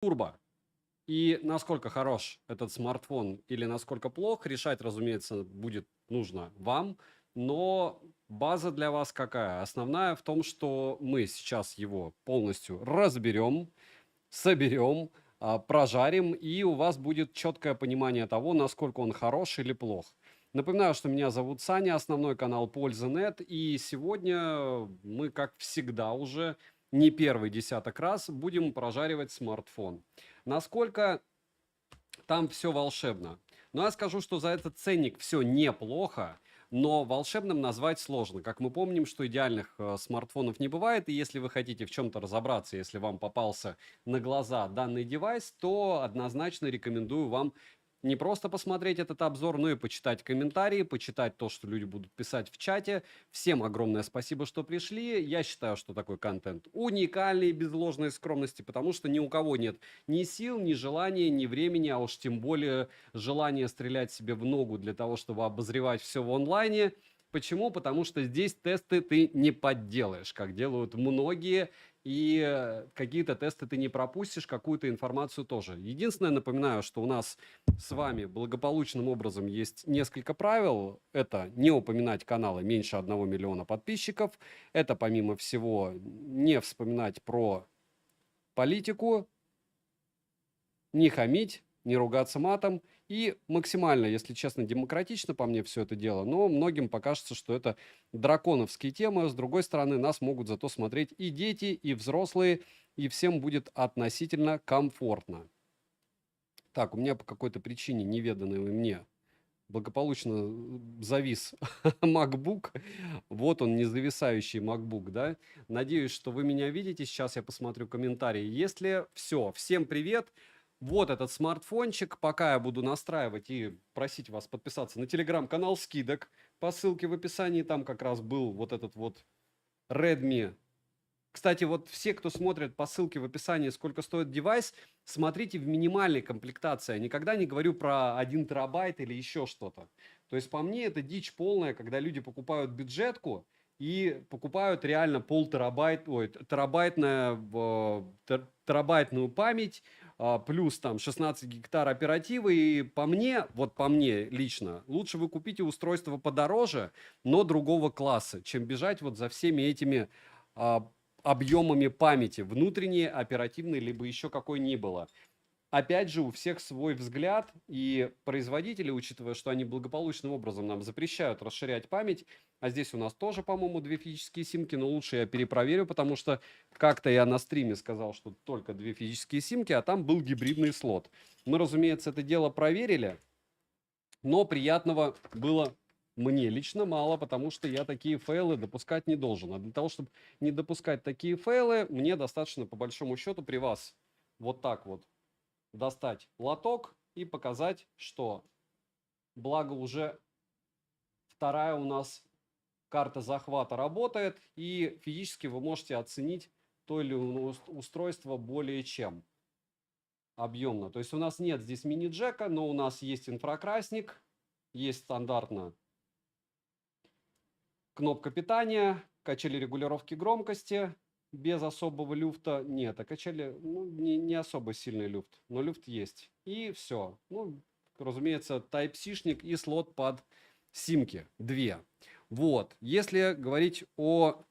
турбо. И насколько хорош этот смартфон или насколько плох, решать, разумеется, будет нужно вам. Но база для вас какая? Основная в том, что мы сейчас его полностью разберем, соберем, прожарим, и у вас будет четкое понимание того, насколько он хорош или плох. Напоминаю, что меня зовут Саня, основной канал Польза.нет, и сегодня мы, как всегда уже, не первый десяток раз будем прожаривать смартфон. Насколько там все волшебно. Но я скажу, что за этот ценник все неплохо, но волшебным назвать сложно. Как мы помним, что идеальных смартфонов не бывает, и если вы хотите в чем-то разобраться, если вам попался на глаза данный девайс, то однозначно рекомендую вам не просто посмотреть этот обзор, но и почитать комментарии, почитать то, что люди будут писать в чате. Всем огромное спасибо, что пришли. Я считаю, что такой контент уникальный, без ложной скромности, потому что ни у кого нет ни сил, ни желания, ни времени, а уж тем более желания стрелять себе в ногу для того, чтобы обозревать все в онлайне. Почему? Потому что здесь тесты ты не подделаешь, как делают многие, и какие-то тесты ты не пропустишь, какую-то информацию тоже. Единственное, напоминаю, что у нас с вами благополучным образом есть несколько правил. Это не упоминать каналы меньше 1 миллиона подписчиков. Это, помимо всего, не вспоминать про политику, не хамить, не ругаться матом и максимально, если честно, демократично по мне все это дело, но многим покажется, что это драконовские темы. С другой стороны, нас могут зато смотреть и дети, и взрослые, и всем будет относительно комфортно. Так, у меня по какой-то причине, неведанной мне, благополучно завис MacBook. Вот он, не зависающий MacBook, да? Надеюсь, что вы меня видите. Сейчас я посмотрю комментарии. Если все, всем привет. Вот этот смартфончик. Пока я буду настраивать и просить вас подписаться на телеграм-канал скидок по ссылке в описании. Там как раз был вот этот вот Redmi. Кстати, вот все, кто смотрит по ссылке в описании, сколько стоит девайс, смотрите в минимальной комплектации. Я никогда не говорю про 1 терабайт или еще что-то. То есть по мне это дичь полная, когда люди покупают бюджетку и покупают реально терабайтную память, плюс там 16 гектар оперативы. И по мне, вот по мне лично, лучше вы купите устройство подороже, но другого класса, чем бежать вот за всеми этими объемами памяти, внутренней, оперативной, либо еще какой ни было. Опять же, у всех свой взгляд, и производители, учитывая, что они благополучным образом нам запрещают расширять память, а здесь у нас тоже, по-моему, 2 физические симки, но лучше я перепроверю, потому что как-то я на стриме сказал, что только 2 физические симки, а там был гибридный слот. Мы, разумеется, это дело проверили, но приятного было мне лично мало, потому что я такие фейлы допускать не должен. А для того, чтобы не допускать такие фейлы, мне достаточно, по большому счету, при вас вот так вот достать лоток и показать, что благо уже вторая у нас карта захвата работает, и физически вы можете оценить то или иное устройство более чем объемно. То есть у нас нет здесь мини-джека, но у нас есть инфракрасник, есть стандартно кнопка питания, качели регулировки громкости без особого люфта. Нет, а качели, ну, не особо сильный люфт, но люфт есть. И все. Ну, разумеется, Type-C-шник и слот под симки. 2. Вот. Если говорить о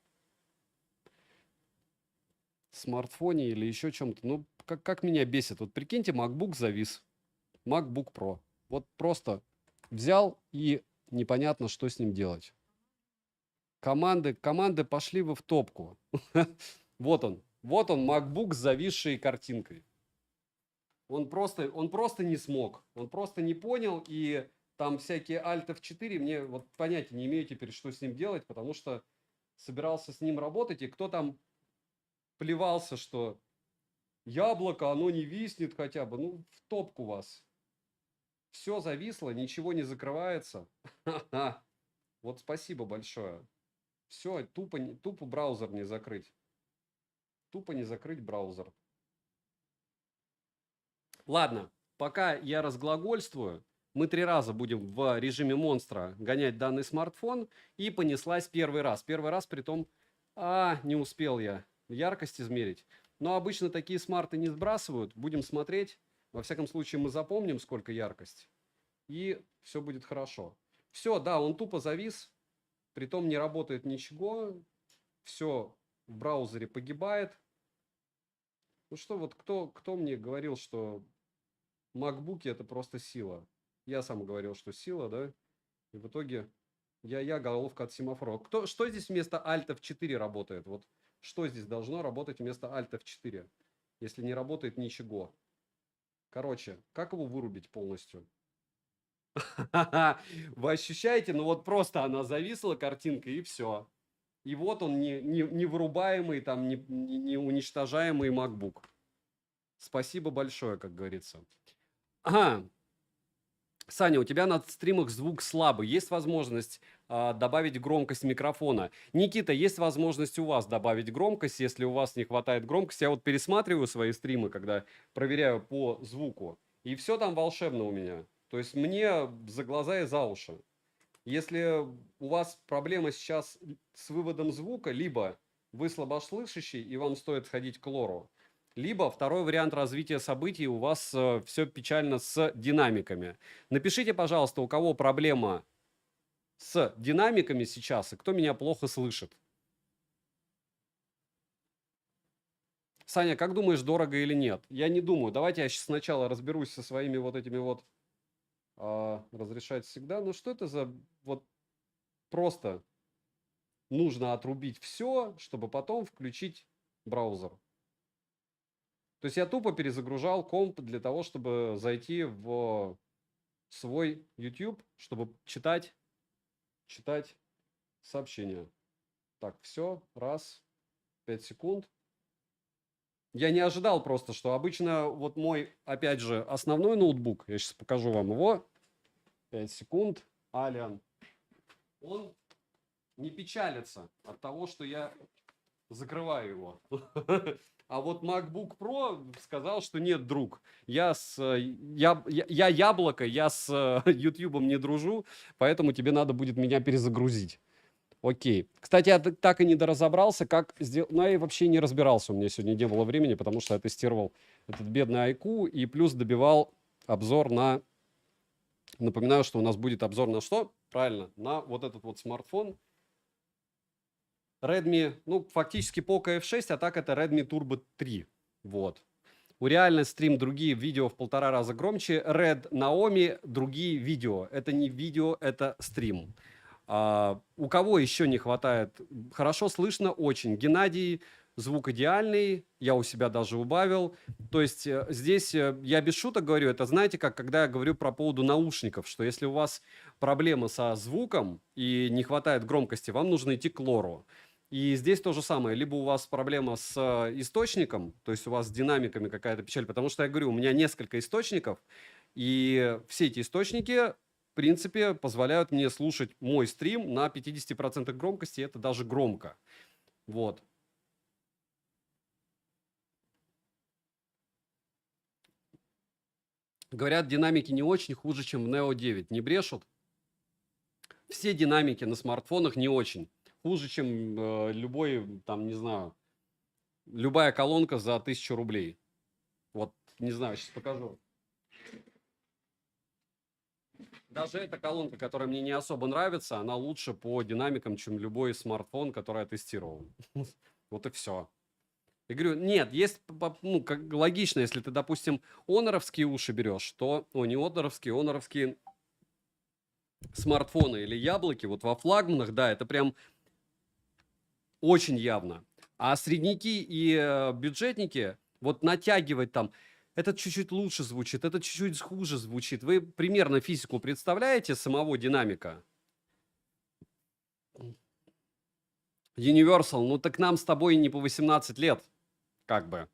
смартфоне или еще чем-то, ну, как меня бесит. Вот прикиньте, MacBook завис. MacBook Pro. Вот просто взял и непонятно, что с ним делать. Команды пошли вы в топку. Вот он MacBook с зависшей картинкой. Он просто не смог, он просто не понял, и там всякие Alt F4, мне вот понятия не имею теперь, что с ним делать, потому что собирался с ним работать, и кто там плевался, что яблоко, оно не виснет хотя бы, ну, в топку вас. Все зависло, ничего не закрывается. Вот спасибо большое. Все, тупо браузер не закрыть. Тупо не закрыть браузер. Ладно, пока я разглагольствую, мы 3 раза будем в режиме монстра гонять данный смартфон, и понеслась первый раз. Первый раз при том, не успел я яркость измерить. Но обычно такие смарты не сбрасывают. Будем смотреть. Во всяком случае, мы запомним, сколько яркость. И все будет хорошо. Все, да, он тупо завис. Притом не работает ничего. Все в браузере погибает. Ну что, вот кто мне говорил, что MacBook это просто сила? Я сам говорил, что сила, да? И в итоге я головка от семафора. Что здесь вместо Alt F4 работает? Вот что здесь должно работать вместо Alt F4, если не работает ничего? Короче, как его вырубить полностью? Вы ощущаете? Ну вот просто она зависла, картинка, и все. И вот он не вырубаемый, там, не уничтожаемый MacBook. Спасибо большое, как говорится. Ага. Саня, у тебя на стримах звук слабый. Есть возможность добавить громкость микрофона? Никита, есть возможность у вас добавить громкость, если у вас не хватает громкости? Я вот пересматриваю свои стримы, когда проверяю по звуку, и все там волшебно у меня. То есть мне за глаза и за уши. Если у вас проблема сейчас с выводом звука, либо вы слабослышащий и вам стоит сходить к лору, либо второй вариант развития событий, у вас все печально с динамиками. Напишите, пожалуйста, у кого проблема с динамиками сейчас и кто меня плохо слышит. Саня, как думаешь, дорого или нет? Я не думаю. Давайте я сейчас сначала разберусь со своими вот этими вот разрешать всегда. Ну что это за вот просто нужно отрубить все, чтобы потом включить браузер. То есть я тупо перезагружал комп для того, чтобы зайти в свой YouTube, чтобы читать сообщения. Так, все, раз, 5 секунд. Я не ожидал просто, что обычно вот мой, опять же, основной ноутбук, я сейчас покажу вам его, 5 секунд, Alien, он не печалится от того, что я закрываю его. А вот MacBook Pro сказал, что нет, друг, я яблоко, я с YouTube не дружу, поэтому тебе надо будет меня перезагрузить. Окей. Кстати, я так и не доразобрался, как сделать. Ну, я и вообще не разбирался, у меня сегодня не было времени, потому что я тестировал этот бедный iQOO и плюс добивал обзор на... Напоминаю, что у нас будет обзор на что? Правильно, на вот этот вот смартфон. Redmi, ну, фактически Poco F6, а так это Redmi Turbo 3. Вот. У реальный стрим другие видео в 1,5 раза громче. Red Naomi другие видео. Это не видео, это стрим. У кого еще не хватает? Хорошо слышно очень. Геннадий, звук идеальный. Я у себя даже убавил. То есть здесь я без шуток говорю. Это знаете, как когда я говорю про поводу наушников, что если у вас проблемы со звуком и не хватает громкости, вам нужно идти к лору. И здесь то же самое. Либо у вас проблема с источником, то есть у вас с динамиками какая-то печаль. Потому что я говорю, у меня несколько источников, и все эти источники, в принципе, позволяют мне слушать мой стрим на 50% громкости. И это даже громко. Вот. Говорят, динамики не очень, хуже, чем в Neo 9. Не брешут? Все динамики на смартфонах не очень. Хуже, чем любой, там, не знаю, любая колонка за 1000 рублей. Вот, не знаю, сейчас покажу. Даже эта колонка, которая мне не особо нравится, она лучше по динамикам, чем любой смартфон, который я тестировал. Вот и все. Я говорю, нет, есть, ну, как логично, если ты, допустим, оноровские уши берешь, то, не оноровские смартфоны или яблоки, вот во флагманах, да, это прям очень явно. А средняки и бюджетники, вот натягивать там, этот чуть-чуть лучше звучит, этот чуть-чуть хуже звучит. Вы примерно физику представляете самого динамика? Universal, ну так нам с тобой не по 18 лет, как бы.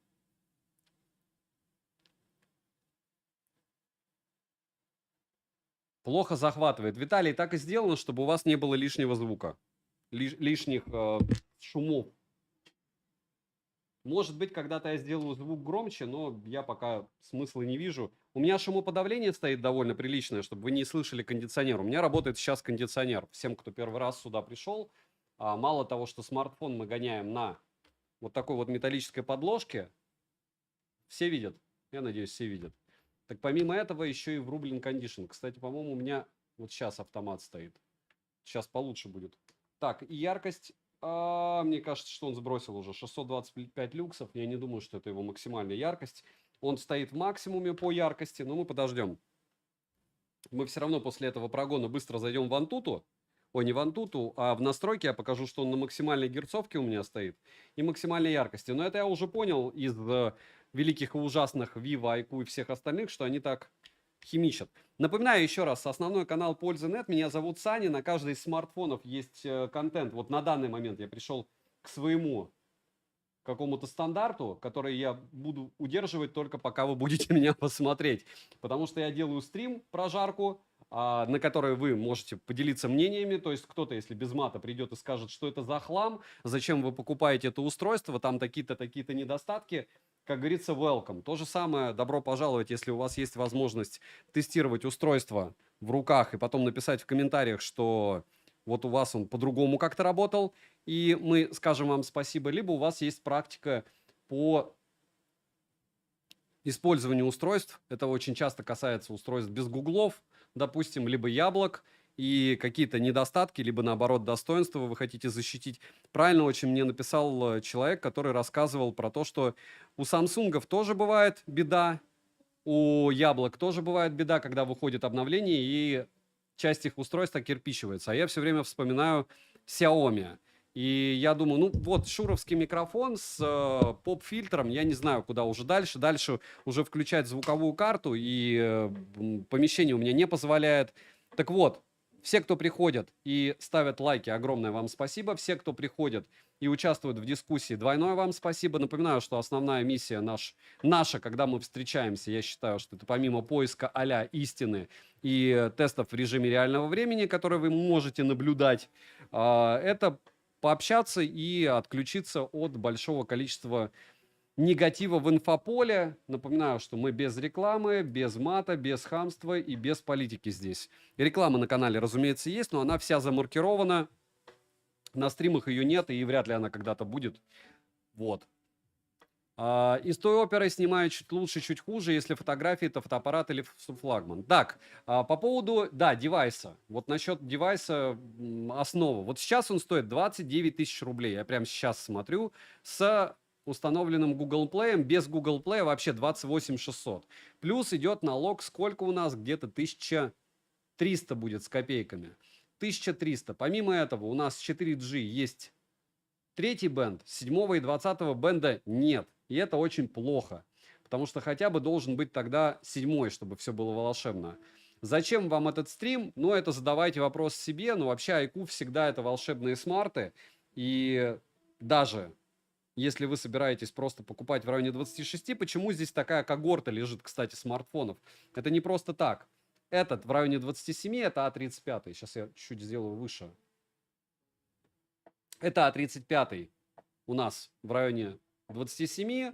Плохо захватывает. Виталий, так и сделано, чтобы у вас не было лишнего звука, лишних шумов. Может быть, когда-то я сделаю звук громче, но я пока смысла не вижу. У меня шумоподавление стоит довольно приличное, чтобы вы не слышали кондиционер. У меня работает сейчас кондиционер. Всем, кто первый раз сюда пришел, мало того, что смартфон мы гоняем на вот такой вот металлической подложке. Все видят? Я надеюсь, все видят. Так помимо этого еще и в Rublin Condition. Кстати, по-моему, у меня вот сейчас автомат стоит. Сейчас получше будет. Так, и яркость. Мне кажется, что он сбросил уже 625 люксов. Я не думаю, что это его максимальная яркость. Он стоит в максимуме по яркости, но мы подождем. Мы все равно после этого прогона быстро зайдем в Antutu. Ой, не в Antutu, а в настройки. Я покажу, что он на максимальной герцовке у меня стоит. И максимальной яркости. Но это я уже понял из великих и ужасных Vivo, IQ и всех остальных, что они так химичат. Напоминаю еще раз, основной канал Пользы.нет. Меня зовут Саня. На каждый из смартфонов есть контент. Вот на данный момент я пришел к своему какому-то стандарту, который я буду удерживать только пока вы будете меня посмотреть. Потому что я делаю стрим про жарку, на который вы можете поделиться мнениями. То есть кто-то, если без мата, придет и скажет, что это за хлам, зачем вы покупаете это устройство, там такие-то, такие-то недостатки. Как говорится, welcome. То же самое, добро пожаловать, если у вас есть возможность тестировать устройство в руках и потом написать в комментариях, что вот у вас он по-другому как-то работал, и мы скажем вам спасибо, либо у вас есть практика по использованию устройств. Это очень часто касается устройств без гуглов, допустим, либо яблок, и какие-то недостатки, либо наоборот достоинства вы хотите защитить. Правильно очень мне написал человек, который рассказывал про то, что у Samsung тоже бывает беда, у яблок тоже бывает беда, когда выходит обновление и часть их устройства кирпичивается. А я все время вспоминаю Xiaomi. И я думаю, ну вот шуровский микрофон с поп-фильтром, я не знаю, куда уже дальше. Дальше уже включать звуковую карту, и помещение у меня не позволяет. Так вот, все, кто приходят и ставят лайки, огромное вам спасибо. Все, кто приходят и участвуют в дискуссии, двойное вам спасибо. Напоминаю, что основная миссия наша, когда мы встречаемся, я считаю, что это помимо поиска а-ля истины и тестов в режиме реального времени, которые вы можете наблюдать, это пообщаться и отключиться от большого количества негатива в инфополе. Напоминаю, что мы без рекламы, без мата, без хамства и без политики здесь. Реклама на канале, разумеется, есть, но она вся замаркирована. На стримах ее нет, и вряд ли она когда-то будет. Вот. Из той оперы снимаю чуть лучше, чуть хуже. Если фотографии, то фотоаппарат или флагман. Так, по поводу, да, девайса. Вот насчет девайса основа. Вот сейчас он стоит 29 тысяч рублей. Я прямо сейчас смотрю. С установленным Google Play, без Google Play вообще 28 600. Плюс идет налог, сколько у нас? Где-то 1300 будет с копейками. 1300. Помимо этого у нас 4G есть третий бенд, 7 и 20 бенда нет. И это очень плохо, потому что хотя бы должен быть тогда 7, чтобы все было волшебно. Зачем вам этот стрим? Ну, это задавайте вопрос себе. Но вообще IQ всегда это волшебные смарты. И даже если вы собираетесь просто покупать в районе 26, почему здесь такая когорта лежит, кстати, смартфонов? Это не просто так. Этот в районе 27, это А35. Сейчас я чуть сделаю выше. Это А35 у нас в районе 27.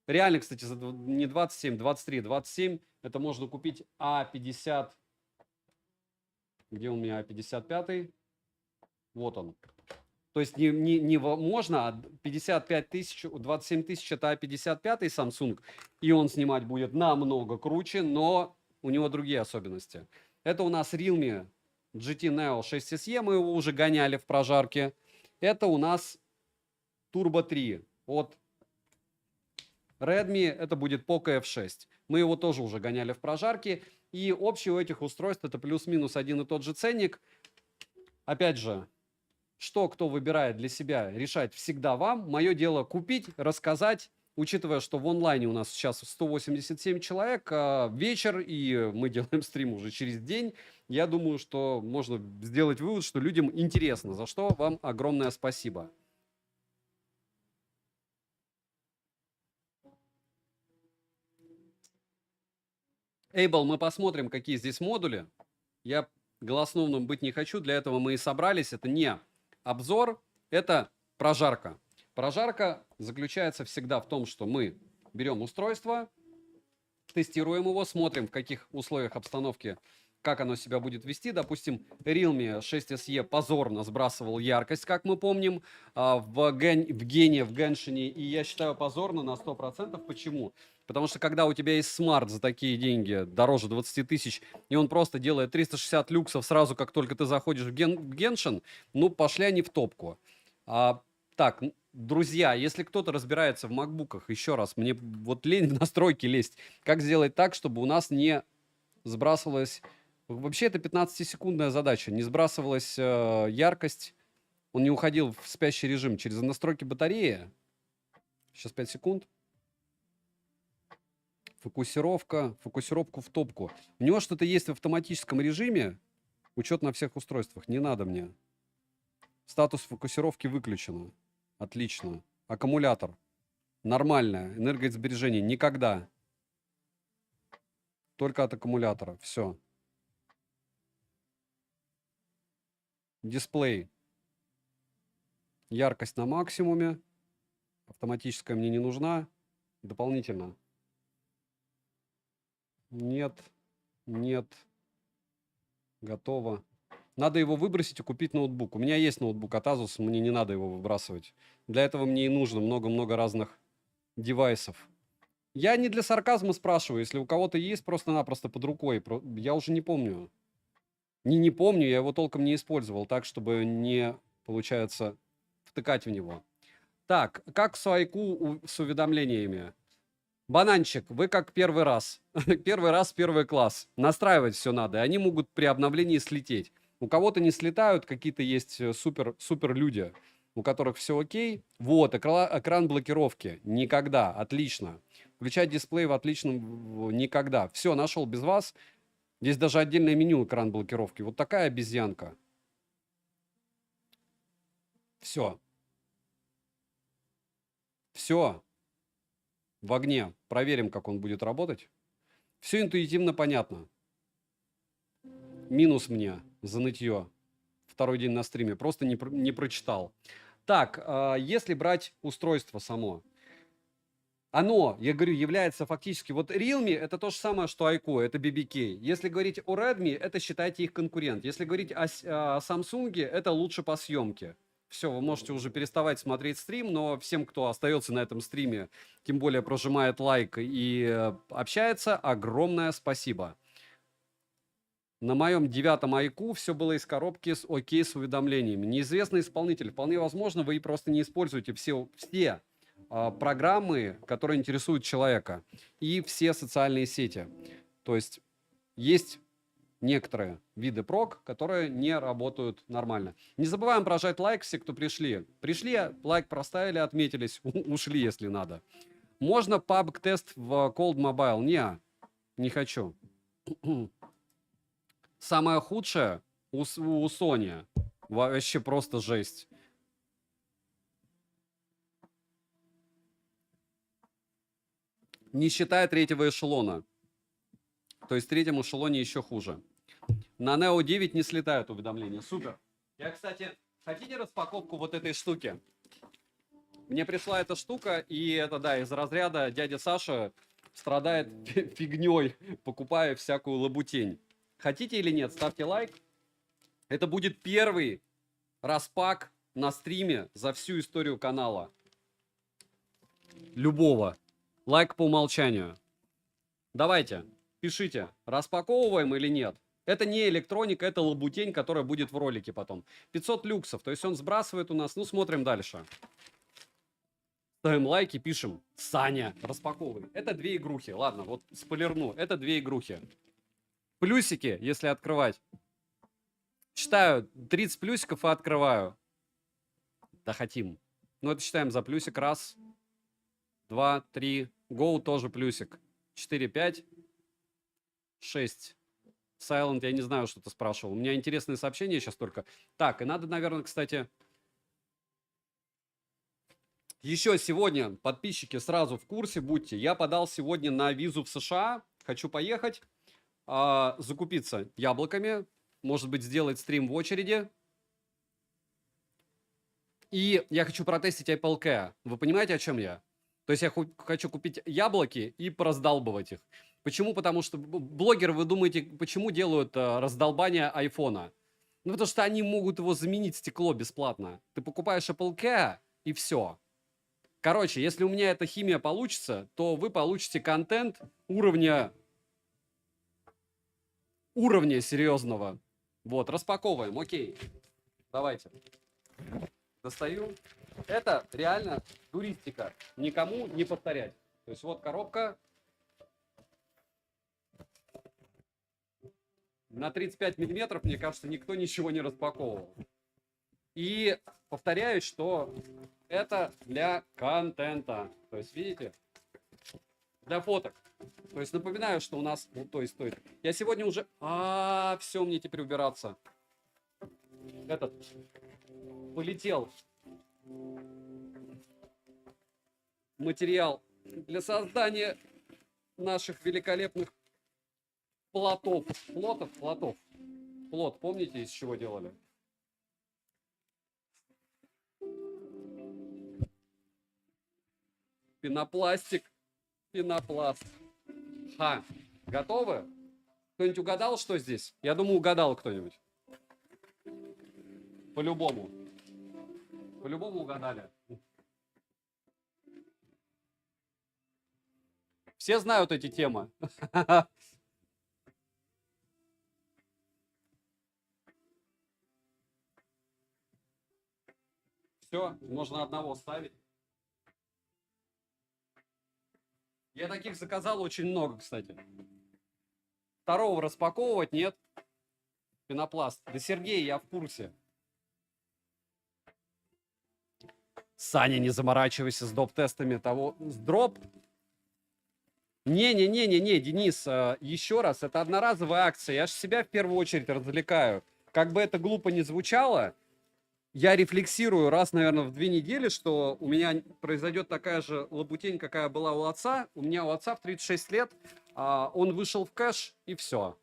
Реально, кстати, за не 27, 23, 27. Это можно купить А50. Где у меня А55? Вот он. То есть не можно, а 55 тысяч, 27 тысяч это А55 Samsung, и он снимать будет намного круче, но у него другие особенности. Это у нас Realme GT Neo 6 SE, мы его уже гоняли в прожарке. Это у нас Turbo 3 от Redmi, это будет Poco F6. Мы его тоже уже гоняли в прожарке, и общий у этих устройств это плюс-минус один и тот же ценник. Опять же, что кто выбирает для себя, решать всегда вам. Мое дело купить, рассказать, учитывая, что в онлайне у нас сейчас 187 человек, вечер, и мы делаем стрим уже через день. Я думаю, что можно сделать вывод, что людям интересно, за что вам огромное спасибо. Эйбл, мы посмотрим, какие здесь модули. Я голословным быть не хочу, для этого мы и собрались. Это не обзор, это прожарка. Прожарка заключается всегда в том, что мы берем устройство, тестируем его, смотрим, в каких условиях обстановки как оно себя будет вести. Допустим, Realme 6SE позорно сбрасывал яркость, как мы помним, в Гене, в Геншине. И я считаю позорно на 100%. Почему? Потому что когда у тебя есть смарт за такие деньги, дороже 20 тысяч, и он просто делает 360 люксов сразу, как только ты заходишь в Геншин, ну, пошли они в топку. Так, друзья, если кто-то разбирается в макбуках, еще раз, мне вот лень в настройки лезть, как сделать так, чтобы у нас не сбрасывалась... Вообще это 15-секундная задача. Не сбрасывалась яркость, он не уходил в спящий режим через настройки батареи. Сейчас 5 секунд. Фокусировку в топку. У него что-то есть в автоматическом режиме. Учет на всех устройствах. Не надо мне. Статус фокусировки выключено. Отлично. Аккумулятор. Нормальное. Энергосбережение. Никогда. Только от аккумулятора. Все. Дисплей. Яркость на максимуме. Автоматическая мне не нужна. Дополнительно. Нет. Нет. Готово. Надо его выбросить и купить ноутбук. У меня есть ноутбук от Asus, мне не надо его выбрасывать. Для этого мне и нужно много-много разных девайсов. Я не для сарказма спрашиваю. Если у кого-то есть просто-напросто под рукой. Я уже не помню. Не помню, я его толком не использовал. Так, чтобы не, получается, втыкать в него. Так, как с IQ с уведомлениями? Бананчик, вы как первый раз. Первый раз, первый класс. Настраивать все надо. Они могут при обновлении слететь. У кого-то не слетают, какие-то есть супер люди, у которых все окей. Вот, экран блокировки. Никогда. Отлично. Включать дисплей в отличном. Никогда. Все, нашел без вас. Здесь даже отдельное меню экран блокировки. Вот такая обезьянка. Все. Все. В огне. Проверим, как он будет работать. Все интуитивно понятно. Минус мне за нытье. Второй день на стриме. Просто не прочитал. Так, если брать устройство само. Оно, я говорю, является фактически... Вот Realme это то же самое, что iQOO, это BBK. Если говорить о Redmi, это считайте их конкурент. Если говорить о Samsung, это лучше по съемке. Все, вы можете уже переставать смотреть стрим, но всем, кто остается на этом стриме, тем более прожимает лайк и общается, огромное спасибо. На моем 9-м iQOO все было из коробки с окей с уведомлениями. Неизвестный исполнитель. Вполне возможно, вы просто не используете все программы, которые интересуют человека, и все социальные сети. То есть есть некоторые виды прог, которые не работают нормально. Не забываем прожать лайк, все, кто пришли. Пришли, лайк проставили, отметились, ушли, если надо. Можно PUBG-тест в Cold Mobile? Не хочу. Самое худшее у Sony. Вообще просто жесть. Не считая третьего эшелона. То есть в третьем эшелоне еще хуже. На Neo 9 не слетают уведомления. Супер. Я, кстати, хотите распаковку вот этой штуки? Мне пришла эта штука, и это, да, из разряда дядя Саша страдает фигней, покупая всякую лабутень. Хотите или нет, ставьте лайк. Это будет первый распак на стриме за всю историю канала. Любого. Лайк по умолчанию. Давайте, пишите, распаковываем или нет. Это не электроника, это лабутень, которая будет в ролике потом. 500 люксов, то есть он сбрасывает у нас. Ну, смотрим дальше. Ставим лайки, пишем. Саня, распаковывай. Это 2 игрухи. Ладно, вот спойлерну. Это 2 игрухи. Плюсики, если открывать. Считаю 30 плюсиков и открываю. Да хотим. Ну, это считаем за плюсик. 1, 2, 3. Go тоже плюсик. 4, 5, 6. Silent, я не знаю, что ты спрашивал. У меня интересные сообщения сейчас только. Так, и надо, наверное, кстати... Еще сегодня, подписчики, сразу в курсе будьте. Я подал сегодня на визу в США. Хочу поехать, закупиться яблоками. Может быть, сделать стрим в очереди. И я хочу протестить Apple Care. Вы понимаете, о чем я? То есть я хочу купить яблоки и пораздалбывать их. Почему? Потому что блогеры, вы думаете, почему делают раздолбание айфона? Ну, потому что они могут его заменить стекло бесплатно. Ты покупаешь Apple Care и все. Короче, если у меня эта химия получится, то вы получите контент уровня серьезного. Вот, распаковываем, окей. Давайте. Достаю. Это реально туристика. Никому не повторять. То есть вот коробка. На 35 миллиметров, мне кажется, никто ничего не распаковывал. И повторяю, что это для контента. То есть, видите, для фоток. То есть, напоминаю, что у нас... Вот, то есть, я сегодня уже... все, мне теперь убираться. Этот... Полетел. Материал для создания наших великолепных плотов. Плотов. Плот, помните, из чего делали? Пенопластик. Пенопласт. Готовы? Кто-нибудь угадал, что здесь? Я думаю, угадал кто-нибудь. По-любому. По-любому угадали. Все знают эти темы. Все, можно одного ставить. Я таких заказал очень много, кстати. Второго распаковывать нет. Пенопласт. Да, Сергей, я в курсе. Саня, не заморачивайся с доп-тестами того. С дроп? Не, Денис, еще раз, это одноразовая акция. Я же себя в первую очередь развлекаю. Как бы это глупо не звучало, я рефлексирую раз, наверное, в 2 недели, что у меня произойдет такая же лабутень, какая была у отца. У меня у отца в 36 лет, он вышел в кэш, и все.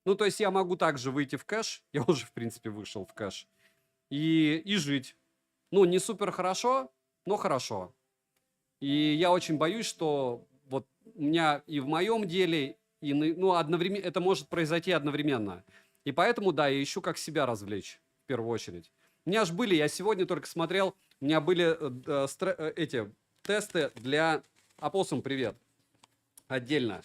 Ну, то есть я могу также выйти в кэш, я уже, в принципе, вышел в кэш, и жить. Ну, не супер хорошо, но хорошо. И я очень боюсь, что вот у меня и в моем деле, и одновременно, это может произойти одновременно. И поэтому, да, я ищу, как себя развлечь, в первую очередь. У меня же были, я сегодня только смотрел, у меня были эти тесты для... Апоссум, привет. Отдельно.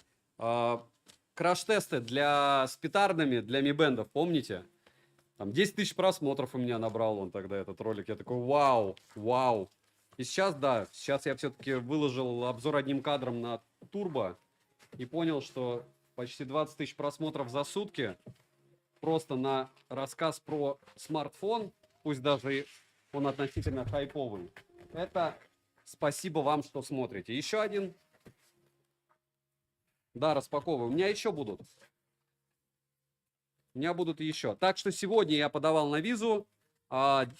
Краш-тесты с петардами, для ми-бендов, помните? Там 10 тысяч просмотров у меня набрал он тогда этот ролик. Я такой, вау. И сейчас, да, сейчас я все-таки выложил обзор одним кадром на турбо и понял, что почти 20 тысяч просмотров за сутки просто на рассказ про смартфон, пусть даже и он относительно хайповый. Это спасибо вам, что смотрите. Еще один. Да, распаковываю. У меня еще будут. У меня будут еще. Так что сегодня я подавал на визу.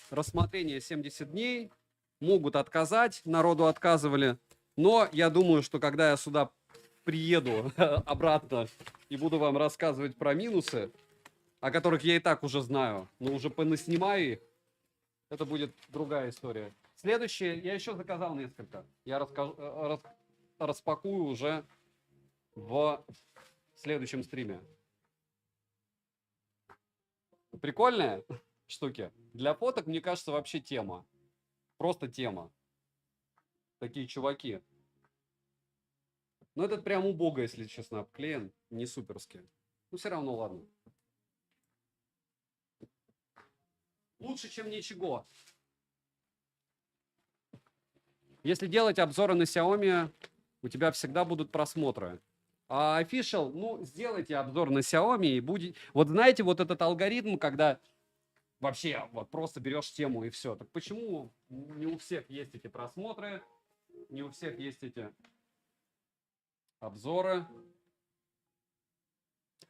Рассмотрение 70 дней. Могут отказать. Народу отказывали. Но я думаю, что когда я сюда приеду обратно и буду вам рассказывать про минусы, о которых я и так уже знаю, но уже понаснимаю их, это будет другая история. Следующее, я еще заказал несколько. Я распакую уже в следующем стриме. Прикольные штуки. Для фоток, мне кажется, вообще тема. Просто тема. Такие чуваки. Но этот прям убого, если честно, обклеен. Не суперски. Ну, все равно, ладно. Лучше, чем ничего. Если делать обзоры на Xiaomi, у тебя всегда будут просмотры. А Official, ну, сделайте обзор на Xiaomi и будет... Вот знаете, вот этот алгоритм, когда вообще вот просто берешь тему и все. Так почему не у всех есть эти просмотры, не у всех есть эти обзоры?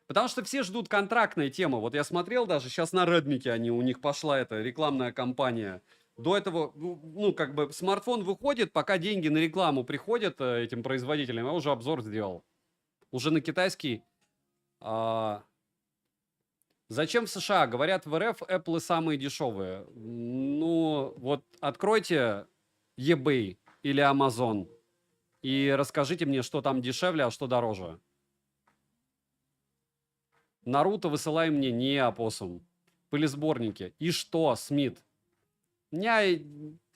Потому что все ждут контрактные темы. Вот я смотрел даже сейчас на Redmi, у них пошла эта рекламная кампания. До этого, ну, как бы смартфон выходит, пока деньги на рекламу приходят этим производителям, я уже обзор сделал. Уже на китайский. Зачем в США? Говорят, в РФ Apple самые дешевые. Ну, вот откройте eBay или Amazon и расскажите мне, что там дешевле, а что дороже. Наруто высылай мне, не опоссум. Пылесборники. И что, Смит? Я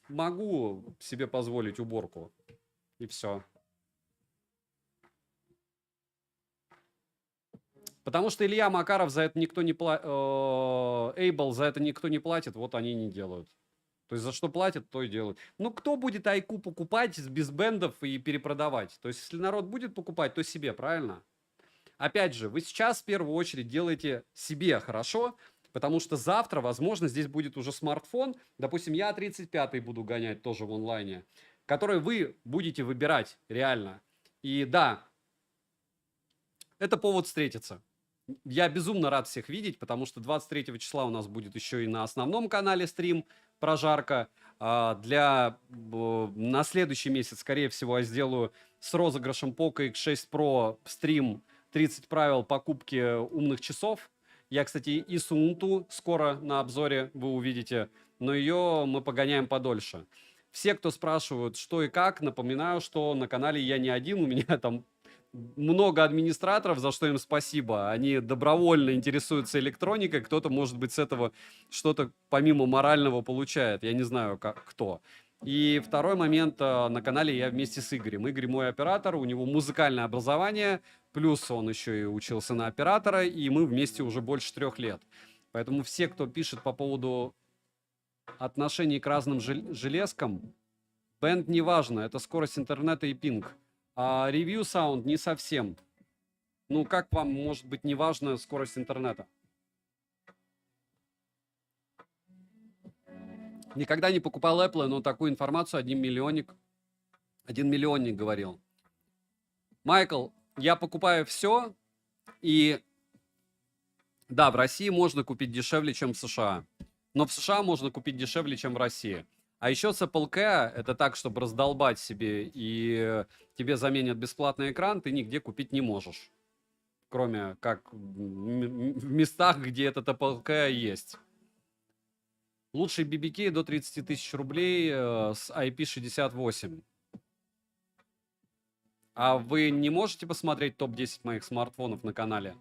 могу себе позволить уборку. И все. Потому что Илья Макаров за это никто не платит. Эйбл за это никто не платит, вот они не делают. То есть за что платят, то и делают. Ну, кто будет айку покупать без бендов и перепродавать? То есть если народ будет покупать, то себе, правильно? Опять же, вы сейчас в первую очередь делаете себе хорошо, потому что завтра, возможно, здесь будет уже смартфон. Допустим, я 35-й буду гонять тоже в онлайне, который вы будете выбирать реально. И да, это повод встретиться. Я безумно рад всех видеть, потому что 23 числа у нас будет еще и на основном канале стрим прожарка. На следующий месяц, скорее всего, я сделаю с розыгрышем Poco X6 Pro стрим 30 правил покупки умных часов. Я, кстати, и Сунту скоро на обзоре вы увидите, но ее мы погоняем подольше. Все, кто спрашивают, что и как, напоминаю, что на канале я не один, у меня там много администраторов, за что им спасибо. Они добровольно интересуются электроникой. Кто-то, может быть, с этого что-то помимо морального получает. Я не знаю, кто. И второй момент. На канале я вместе с Игорем. Игорь мой оператор, у него музыкальное образование, плюс он еще и учился на оператора, и мы вместе уже больше 3 лет. Поэтому все, кто пишет по поводу отношений к разным железкам, бенд не важно, это скорость интернета и пинг. А ревью саунд не совсем. Ну, как вам, может быть, не важна скорость интернета? Никогда не покупал Apple, но такую информацию 1 миллионник говорил. Майкл, я покупаю все, и да, в России можно купить дешевле, чем в США. Но в США можно купить дешевле, чем в России. А еще с Apple Care, это так, чтобы раздолбать себе, и тебе заменят бесплатный экран, ты нигде купить не можешь. Кроме как в местах, где этот Apple Care есть. Лучший BBK до 30 тысяч рублей с IP68. А вы не можете посмотреть топ-10 моих смартфонов на канале?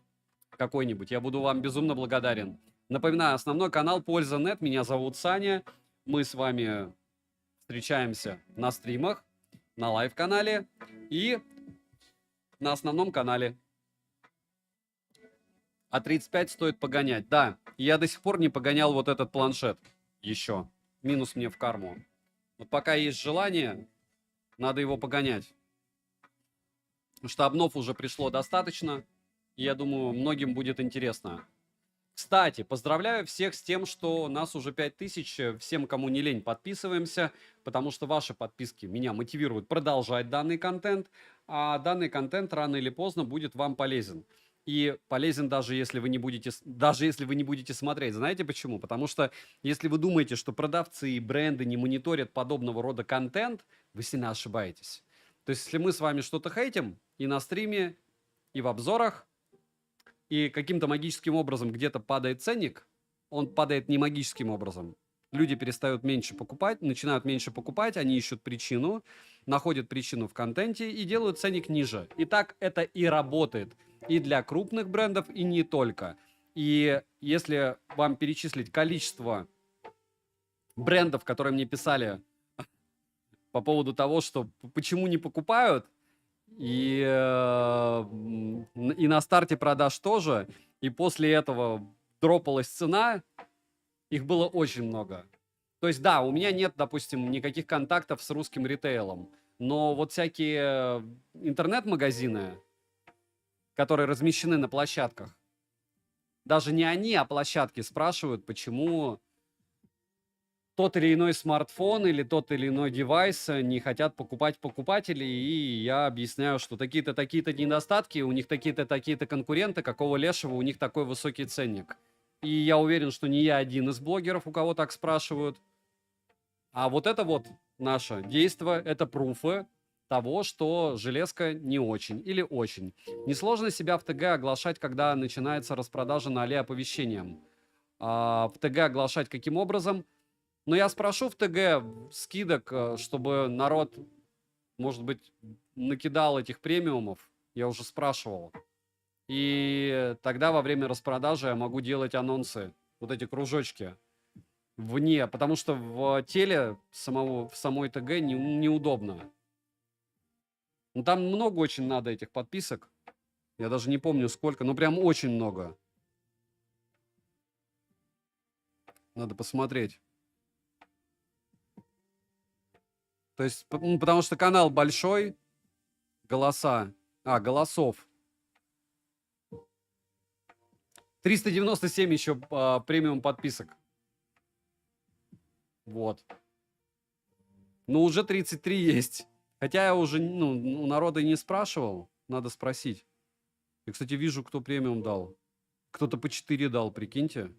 Какой-нибудь. Я буду вам безумно благодарен. Напоминаю, основной канал Польза.нет. Меня зовут Саня. Мы с вами встречаемся на стримах, на лайв-канале и на основном канале. А 35 стоит погонять. Да, я до сих пор не погонял вот этот планшет. Еще. Минус мне в карму. Вот пока есть желание, надо его погонять. Потому что обнов уже пришло достаточно. И я думаю, многим будет интересно. Кстати, поздравляю всех с тем, что нас уже 5000. Всем, кому не лень, подписываемся, потому что ваши подписки меня мотивируют продолжать данный контент, а данный контент рано или поздно будет вам полезен. И полезен даже если вы не будете смотреть. Знаете почему? Потому что если вы думаете, что продавцы и бренды не мониторят подобного рода контент, вы сильно ошибаетесь. То есть, если мы с вами что-то хейтим и на стриме, и в обзорах, и каким-то магическим образом где-то падает ценник, он падает не магическим образом. Люди перестают меньше покупать, начинают меньше покупать, они ищут причину, находят причину в контенте и делают ценник ниже. И так это и работает. И для крупных брендов, и не только. И если вам перечислить количество брендов, которые мне писали по поводу того, что почему не покупают, и на старте продаж тоже, и после этого дропалась цена, их было очень много. То есть, да, у меня нет, допустим, никаких контактов с русским ритейлом, но вот всякие интернет-магазины, которые размещены на площадках, даже не они, а площадки спрашивают, почему тот или иной смартфон или тот или иной девайс не хотят покупать покупатели, и я объясняю, что такие-то, такие-то недостатки, у них такие-то, такие-то конкуренты, какого лешего у них такой высокий ценник. И я уверен, что не я один из блогеров, у кого так спрашивают. А вот это вот наше действие, это пруфы того, что железка не очень или очень. Несложно себя в ТГ оглашать, когда начинается распродажа на оповещением. В ТГ оглашать каким образом? Но я спрошу в ТГ скидок, чтобы народ, может быть, накидал этих премиумов. Я уже спрашивал. И тогда во время распродажи я могу делать анонсы, вот эти кружочки, вне, потому что в теле в самой ТГ неудобно. Ну, там много очень надо этих подписок. Я даже не помню сколько, но прям очень много. Надо посмотреть. То есть, потому что канал большой, голосов. 397 еще премиум подписок. Вот. Ну, уже 33 есть. Хотя я уже, у народа и не спрашивал. Надо спросить. Я, кстати, вижу, кто премиум дал. Кто-то по 4 дал, прикиньте.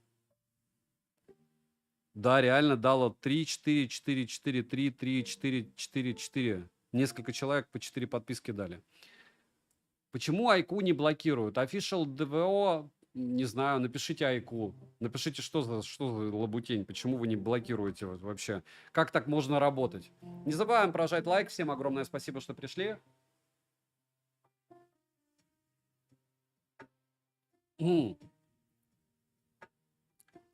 Да, реально дало 3, 4, 4, 4, 3, 3, 4, 4, 4. Несколько человек по 4 подписки дали. Почему Айку не блокируют? Official ДВО, не знаю, напишите Айку. Напишите, что за лабутень, почему вы не блокируете вообще. Как так можно работать? Не забываем прожать лайк. Всем огромное спасибо, что пришли.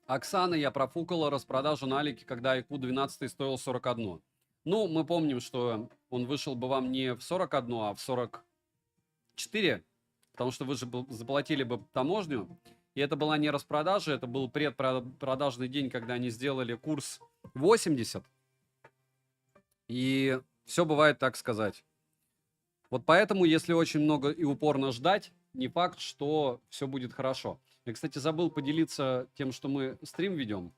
Оксана, я профукала распродажу на Алике, когда Айку 12 стоил 41. Ну, мы помним, что он вышел бы вам не в 41, а в 44, потому что вы же заплатили бы таможню. И это была не распродажа, это был предпродажный день, когда они сделали курс 80. И все бывает, так сказать. Вот поэтому, если очень много и упорно ждать, не факт, что все будет хорошо. Я, кстати, забыл поделиться тем, что мы стрим ведем.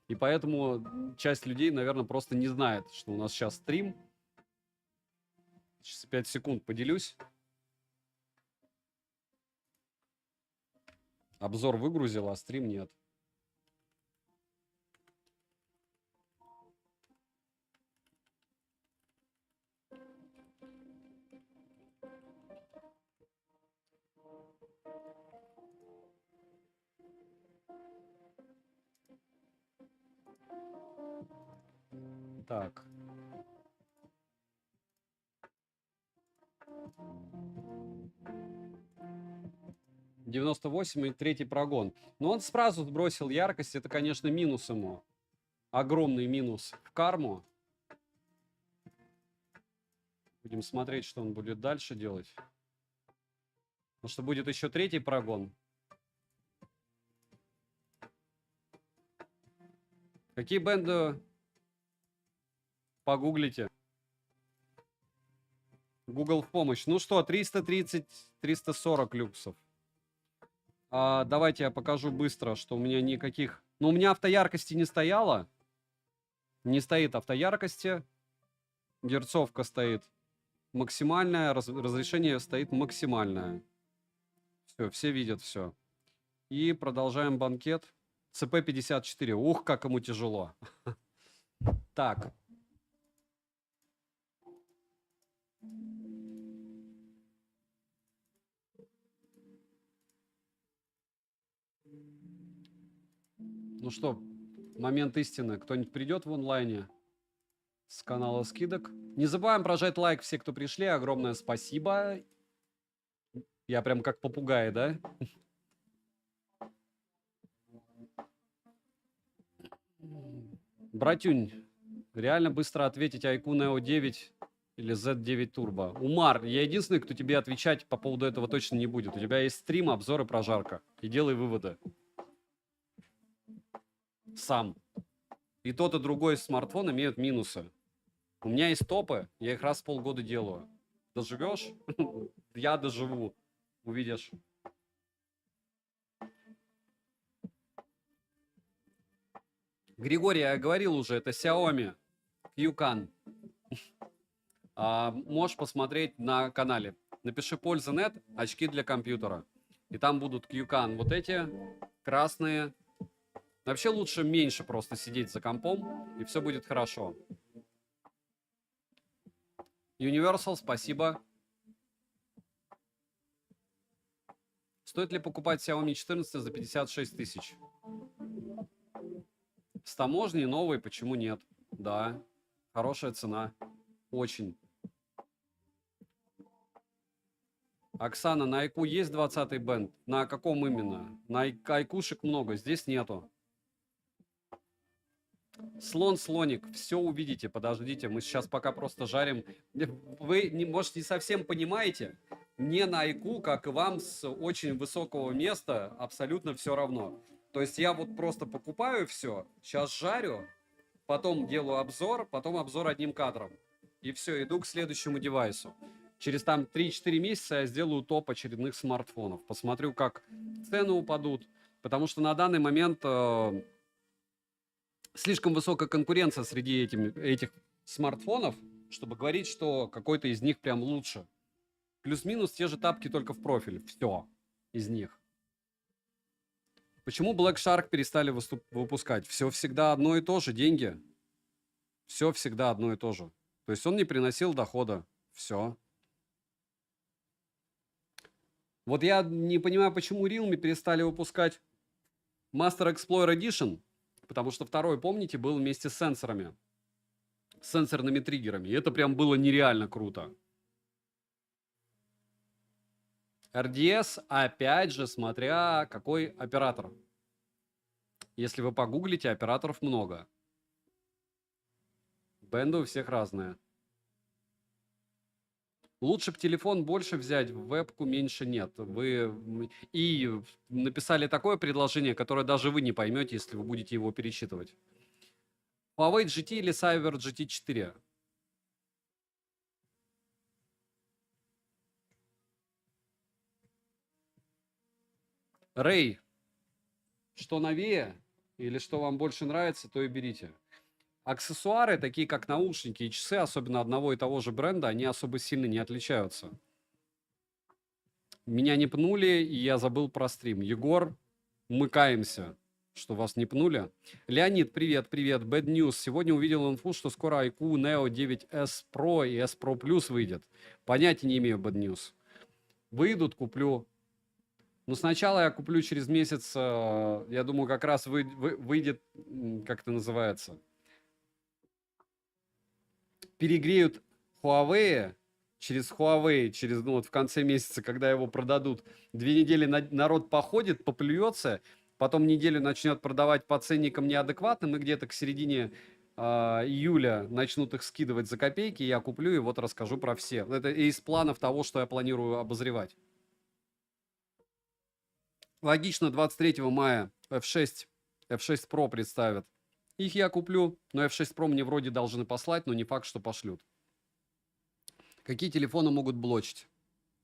И поэтому часть людей, наверное, просто не знает, что у нас сейчас стрим. Сейчас 5 секунд поделюсь. Обзор выгрузил, а стрим нет. Так. «98» и третий прогон. Но он сразу сбросил яркость. Это, конечно, минус ему. Огромный минус в карму. Будем смотреть, что он будет дальше делать. Потому что будет еще третий прогон. Какие бенды? Погуглите. Google в помощь. Ну что, 330, 340 люксов. Давайте я покажу быстро, что у меня никаких... Ну, у меня автояркости не стояло. Не стоит автояркости. Герцовка стоит максимальная. Разрешение стоит максимальное. Все видят все. И продолжаем банкет. ЦП-54. Ух, как ему тяжело. Так. Ну что, момент истины. Кто-нибудь придет в онлайне с канала скидок? Не забываем прожать лайк все, кто пришли. Огромное спасибо. Я прям как попугай, да? Братюнь, реально быстро ответить Айку Neo 9 или Z9 Turbo. Умар, я единственный, кто тебе отвечать по поводу этого точно не будет. У тебя есть стрим, обзоры, прожарка. И делай выводы. Сам. И тот, и другой смартфон имеют минусы. У меня есть топы, я их раз в полгода делаю. Доживешь? Я доживу. Увидишь. Григорий, я говорил уже, это Xiaomi Qcan. Можешь посмотреть на канале. Напиши «Польза.нет», очки для компьютера. И там будут Qcan вот эти, красные. Вообще лучше меньше просто сидеть за компом, и все будет хорошо. Universal, спасибо. Стоит ли покупать Xiaomi 14 за 56 тысяч? С таможней новой, почему нет? Да, хорошая цена. Очень. Оксана, на Айку есть 20-й бенд? На каком именно? На Айкушек много, здесь нету. Слон, слоник, все увидите, подождите, мы сейчас пока просто жарим. Вы, может, не совсем понимаете, мне на Айку, как и вам, с очень высокого места абсолютно все равно. То есть я вот просто покупаю все, сейчас жарю, потом делаю обзор, потом обзор одним кадром. И все, иду к следующему девайсу. Через там 3-4 месяца я сделаю топ очередных смартфонов. Посмотрю, как цены упадут. Потому что на данный момент слишком высокая конкуренция среди этих смартфонов, чтобы говорить, что какой-то из них прям лучше. Плюс-минус те же тапки, только в профиль. Все из них. Почему Black Shark перестали выпускать? Все всегда одно и то же, деньги. Все всегда одно и то же. То есть он не приносил дохода. Все. Вот я не понимаю, почему Realme перестали выпускать Master Explorer Edition, потому что второй, помните, был вместе с сенсорами. С сенсорными триггерами. И это прям было нереально круто. RDS, опять же, смотря какой оператор. Если вы погуглите, операторов много. Бенды у всех разные. Лучше бы телефон больше взять, вебку меньше нет. Вы и написали такое предложение, которое даже вы не поймете, если вы будете его перечитывать. Huawei GT или Cyber GT4? Рэй, что новее или что вам больше нравится, то и берите. Аксессуары, такие как наушники и часы, особенно одного и того же бренда, они особо сильно не отличаются. Меня не пнули, и я забыл про стрим. Егор, мы каемся, что вас не пнули. Леонид, привет, привет. Bad News. Сегодня увидел инфу, что скоро iQOO Neo 9S Pro и S Pro Plus выйдет. Понятия не имею, Bad News. Выйдут, куплю. Но сначала я куплю через месяц, я думаю, как раз выйдет, как это называется, перегреют Huawei, через ну, вот в конце месяца, когда его продадут, 2 недели народ походит, поплюется, потом неделю начнет продавать по ценникам неадекватным, и где-то к середине июля начнут их скидывать за копейки, я куплю и вот расскажу про все. Это из планов того, что я планирую обозревать. Логично, 23 мая F6 Pro представят. Их я куплю, но F6 Pro мне вроде должны послать, но не факт, что пошлют. Какие телефоны могут блочить?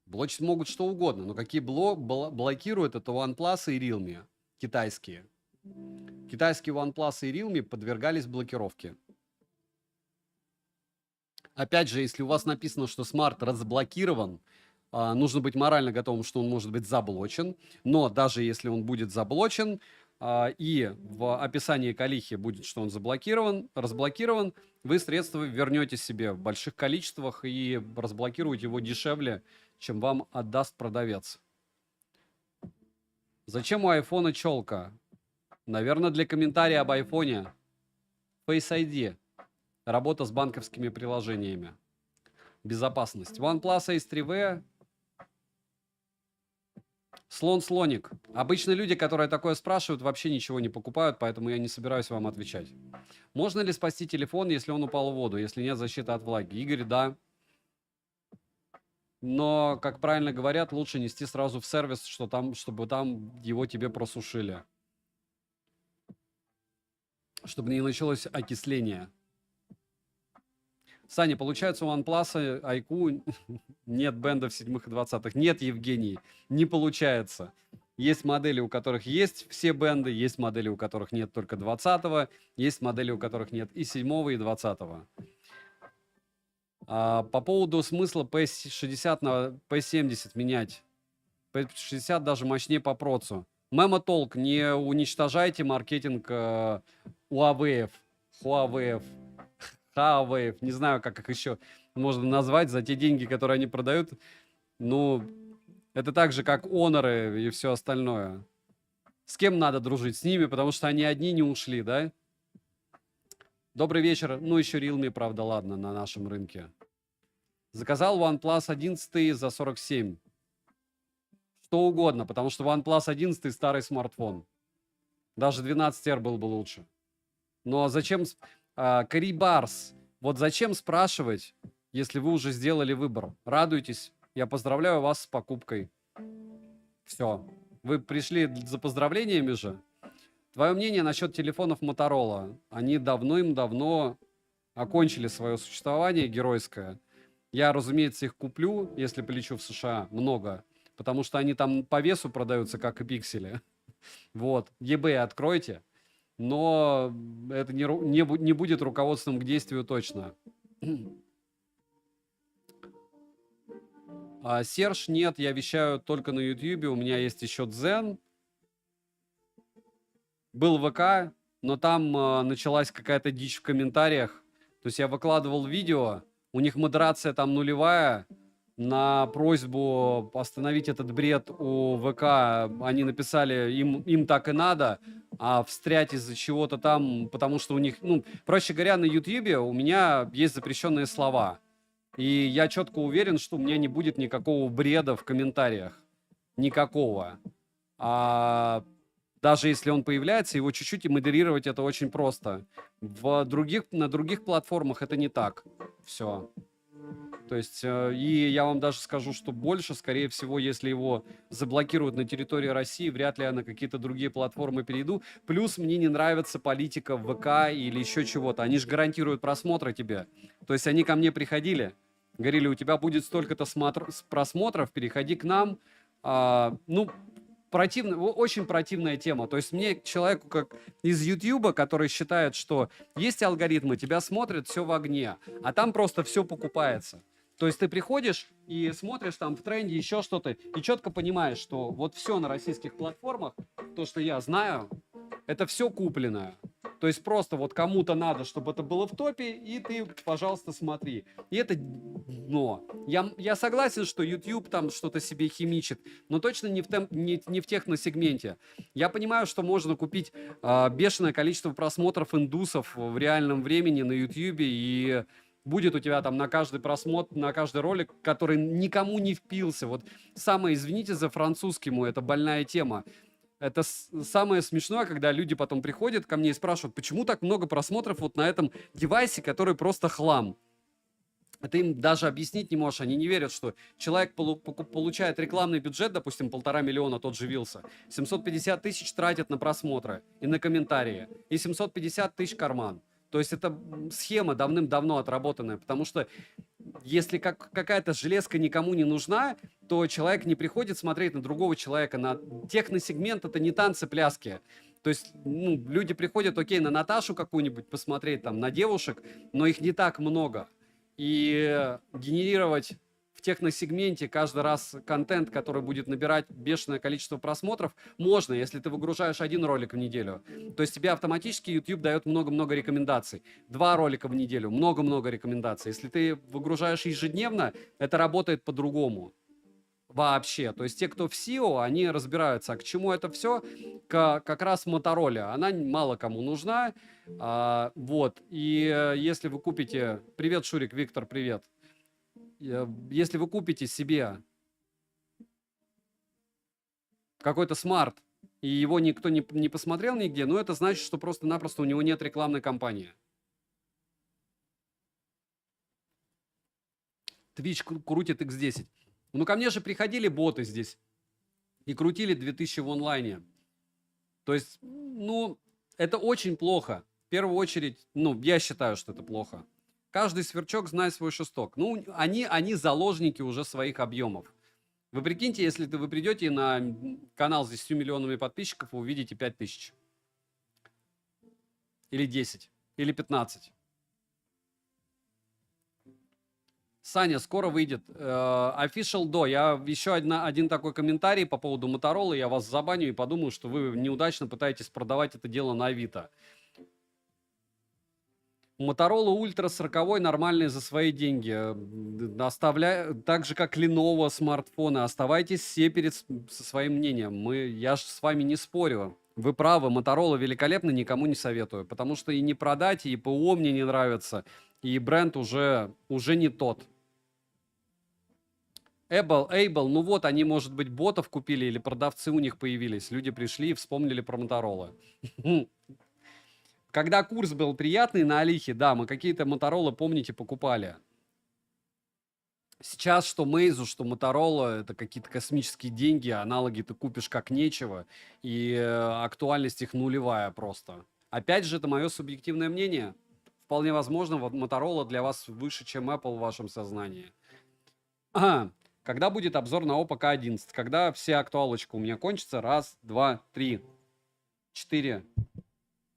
Блочить могут что угодно, но какие блокируют, это OnePlus и Realme, китайские. Китайские OnePlus и Realme подвергались блокировке. Опять же, если у вас написано, что смарт разблокирован, нужно быть морально готовым, что он может быть заблочен. Но даже если он будет заблочен, и в описании калихи будет, что он разблокирован, вы средства вернете себе в больших количествах и разблокируете его дешевле, чем вам отдаст продавец. Зачем у айфона челка? Наверное, для комментария об айфоне. Face ID. Работа с банковскими приложениями. Безопасность. OnePlus Ace 3V. Слон-слоник. Обычно люди, которые такое спрашивают, вообще ничего не покупают, поэтому я не собираюсь вам отвечать. Можно ли спасти телефон, если он упал в воду, если нет защиты от влаги? Игорь, да. Но, как правильно говорят, лучше нести сразу в сервис, чтобы там его тебе просушили. Чтобы не началось окисление. Саня, получается, у OnePlus, iQOO нет бендов 7-х и 20-х. Нет, Евгений, не получается. Есть модели, у которых есть все бенды, есть модели, у которых нет только 20-го, есть модели, у которых нет и 7-го, и 20-го. По поводу смысла P60 на P70 менять. P60 даже мощнее по процу. Мемотолк, не уничтожайте маркетинг Huawei, не знаю, как их еще можно назвать, за те деньги, которые они продают. Ну, это так же, как Honor и все остальное. С кем надо дружить? С ними, потому что они одни не ушли, да? Добрый вечер. Ну, еще Realme, правда, ладно, на нашем рынке. Заказал OnePlus 11 за 47. Что угодно, потому что OnePlus 11 старый смартфон. Даже 12R был бы лучше. Но зачем... Карибарс, вот зачем спрашивать, если вы уже сделали выбор? Радуйтесь. Я поздравляю вас с покупкой. Все. Вы пришли за поздравлениями же? Твое мнение насчет телефонов Motorola? Они давным-давно окончили свое существование геройское. Я, разумеется, их куплю, если полечу в США, много. Потому что они там по весу продаются, как и пиксели. Вот. eBay откройте. Но это не будет руководством к действию точно. Серж, нет, я вещаю только на YouTube. У меня есть еще Дзен. Был ВК, но там началась какая-то дичь в комментариях. То есть я выкладывал видео, у них модерация там нулевая. На просьбу остановить этот бред у ВК они написали, им так и надо, а встрять из-за чего-то там, потому что у них, ну, проще говоря, на YouTube у меня есть запрещенные слова. И я четко уверен, что у меня не будет никакого бреда в комментариях. Никакого. Даже если он появляется, его чуть-чуть и модерировать это очень просто. На других платформах это не так. Все. То есть, и я вам даже скажу, что больше, скорее всего, если его заблокируют на территории России, вряд ли я на какие-то другие платформы перейду. Плюс мне не нравится политика в ВК или еще чего-то. Они же гарантируют просмотры тебе. То есть они ко мне приходили, говорили, у тебя будет столько-то просмотров, переходи к нам. Ну, очень противная тема. То есть мне, человеку как из Ютьюба, который считает, что есть алгоритмы, тебя смотрят, все в огне, а там просто все покупается. То есть ты приходишь и смотришь там в тренде еще что-то, и четко понимаешь, что вот все на российских платформах, то, что я знаю, это все купленное. То есть просто вот кому-то надо, чтобы это было в топе, и ты, пожалуйста, смотри. И это дно. Я согласен, что YouTube там что-то себе химичит, но точно не в техносегменте. Я понимаю, что можно купить бешеное количество просмотров индусов в реальном времени на YouTube, и будет у тебя там на каждый просмотр, на каждый ролик, который никому не впился. Вот самое, извините за французский мой, это больная тема. Это самое смешное, когда люди потом приходят ко мне и спрашивают, почему так много просмотров вот на этом девайсе, который просто хлам. Ты им даже объяснить не можешь. Они не верят, что человек получает рекламный бюджет, допустим, 1,5 миллиона, тот же Вилса, 750 тысяч тратят на просмотры и на комментарии, и 750 тысяч карман. То есть это схема давным-давно отработанная, потому что если какая-то железка никому не нужна, то человек не приходит смотреть на другого человека. На техносегмент это не танцы-пляски. То есть люди приходят, окей, на Наташу какую-нибудь посмотреть, там, на девушек, но их не так много. И генерировать в техносегменте каждый раз контент, который будет набирать бешеное количество просмотров, можно, если ты выгружаешь один ролик в неделю. То есть тебе автоматически YouTube дает много-много рекомендаций. 2 ролика в неделю, много-много рекомендаций. Если ты выгружаешь ежедневно, это работает по-другому. Вообще. То есть те, кто в SEO, они разбираются, а к чему это все? Как раз Motorola. Она мало кому нужна. Вот. И если вы купите... Привет, Шурик, Виктор, привет. Если вы купите себе какой-то смарт, и его никто не посмотрел нигде, ну это значит, что просто-напросто у него нет рекламной кампании. Twitch крутит X10. Ну ко мне же приходили боты здесь и крутили 2000 в онлайне. То есть, ну, это очень плохо. В первую очередь, ну, я считаю, что это плохо. Каждый сверчок знает свой шесток. Ну, они заложники уже своих объемов. Вы прикиньте, если вы придете на канал с 10 миллионами подписчиков, вы увидите 5000. Или 10. Или 15. Саня, скоро выйдет. Official Do. Я еще один такой комментарий по поводу Motorola. Я вас забаню и подумаю, что вы неудачно пытаетесь продавать это дело на Авито. Motorola Ultra 40 нормальный за свои деньги. Так же, как Lenovo смартфоны. Оставайтесь все со своим мнением. Я же с вами не спорю. Вы правы, Motorola великолепно, никому не советую. Потому что и не продать, и ПО мне не нравится. И бренд уже не тот. Able, ну вот, они, может быть, ботов купили или продавцы у них появились. Люди пришли и вспомнили про Моторолы. Когда курс был приятный на Алихе, да, мы какие-то Моторолы, помните, покупали. Сейчас что Мейзу, что Моторола, это какие-то космические деньги, аналоги ты купишь как нечего, и актуальность их нулевая просто. Опять же, это мое субъективное мнение. Вполне возможно, вот Моторола для вас выше, чем Apple в вашем сознании. Когда будет обзор на Oppo K11? Когда все актуалочки у меня кончатся? Раз, два, три, 4,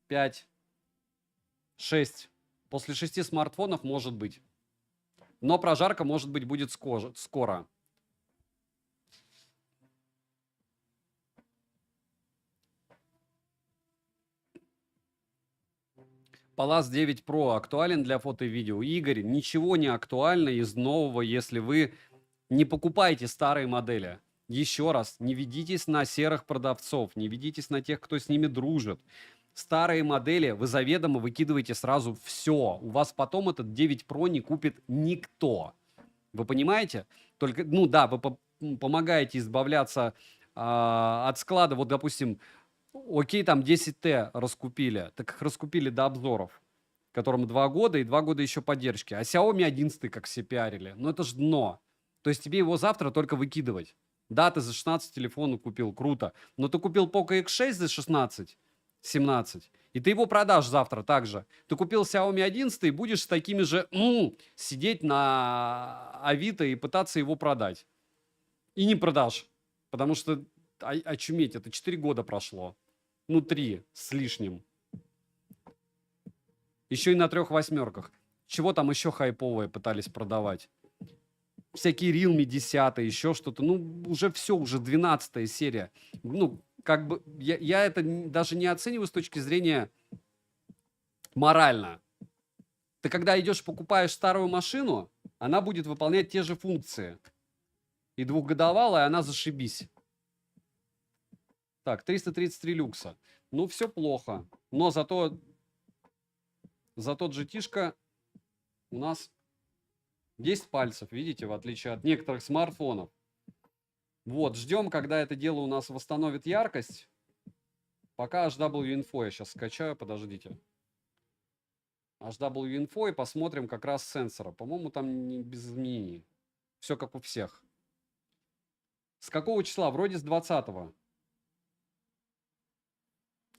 5, 6. После 6 смартфонов может быть. Но прожарка, может быть, будет скоро. Palace 9 Pro актуален для фото и видео? Игорь, ничего не актуально из нового, если вы не покупаете старые модели. Еще раз, не ведитесь на серых продавцов, не ведитесь на тех, кто с ними дружит. Старые модели вы заведомо выкидываете сразу все. У вас потом этот 9 Pro не купит никто. Вы понимаете? Только, ну да, вы помогаете избавляться от склада. Вот, допустим, окей, там 10Т раскупили. Так их раскупили до обзоров, которым 2 года и 2 года еще поддержки. А Xiaomi 11, как все пиарили. Ну это же дно. То есть тебе его завтра только выкидывать. Да, ты за 16 телефон купил, круто. Но ты купил Poco X6 за 16, 17. И ты его продашь завтра также. Ты купил Xiaomi 11 и будешь с такими же сидеть на Авито и пытаться его продать. И не продашь. Потому что, очуметь, это 4 года прошло. Ну, 3 с лишним. Еще и на 3 восьмерках. Чего там еще хайповое пытались продавать? Всякие Realme 10, еще что-то. Ну, уже все, уже 12 серия. Ну, как бы, я это даже не оцениваю с точки зрения морально. Ты когда идешь, покупаешь старую машину, она будет выполнять те же функции. И двухгодовалая, она зашибись. Так, 333 люкса. Ну, все плохо. Но зато GT-шка у нас 10 пальцев, видите, в отличие от некоторых смартфонов. Вот, ждем, когда это дело у нас восстановит яркость. Пока HW-Info я сейчас скачаю, подождите. HW-Info и посмотрим как раз сенсора. По-моему, там не без изменений. Все как у всех. С какого числа? Вроде с 20-го.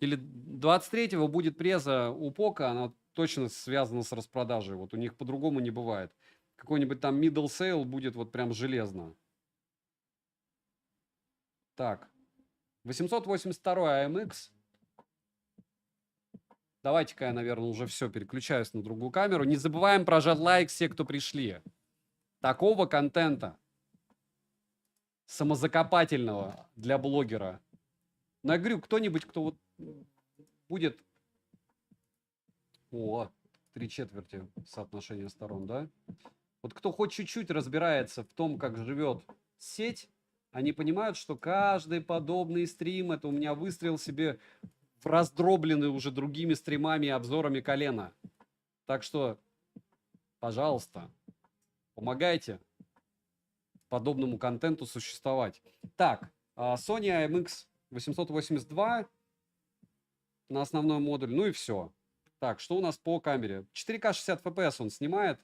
Или 23-го будет преза у Poco, она точно связана с распродажей. Вот у них по-другому не бывает. Какой-нибудь там middle sale будет вот прям железно. Так. 882 AMX. Давайте-ка я, наверное, уже все, переключаюсь на другую камеру. Не забываем прожать лайк все, кто пришли. Такого контента самозакопательного для блогера. Но я говорю, кто-нибудь, кто вот будет... О, 3/4 соотношения сторон, да? Вот кто хоть чуть-чуть разбирается в том, как живет сеть, они понимают, что каждый подобный стрим — это у меня выстрел себе в раздробленный уже другими стримами и обзорами колено. Так что, пожалуйста, помогайте подобному контенту существовать. Так, Sony IMX 882 на основной модуль, ну и все. Так, что у нас по камере? 4К 60 FPS он снимает.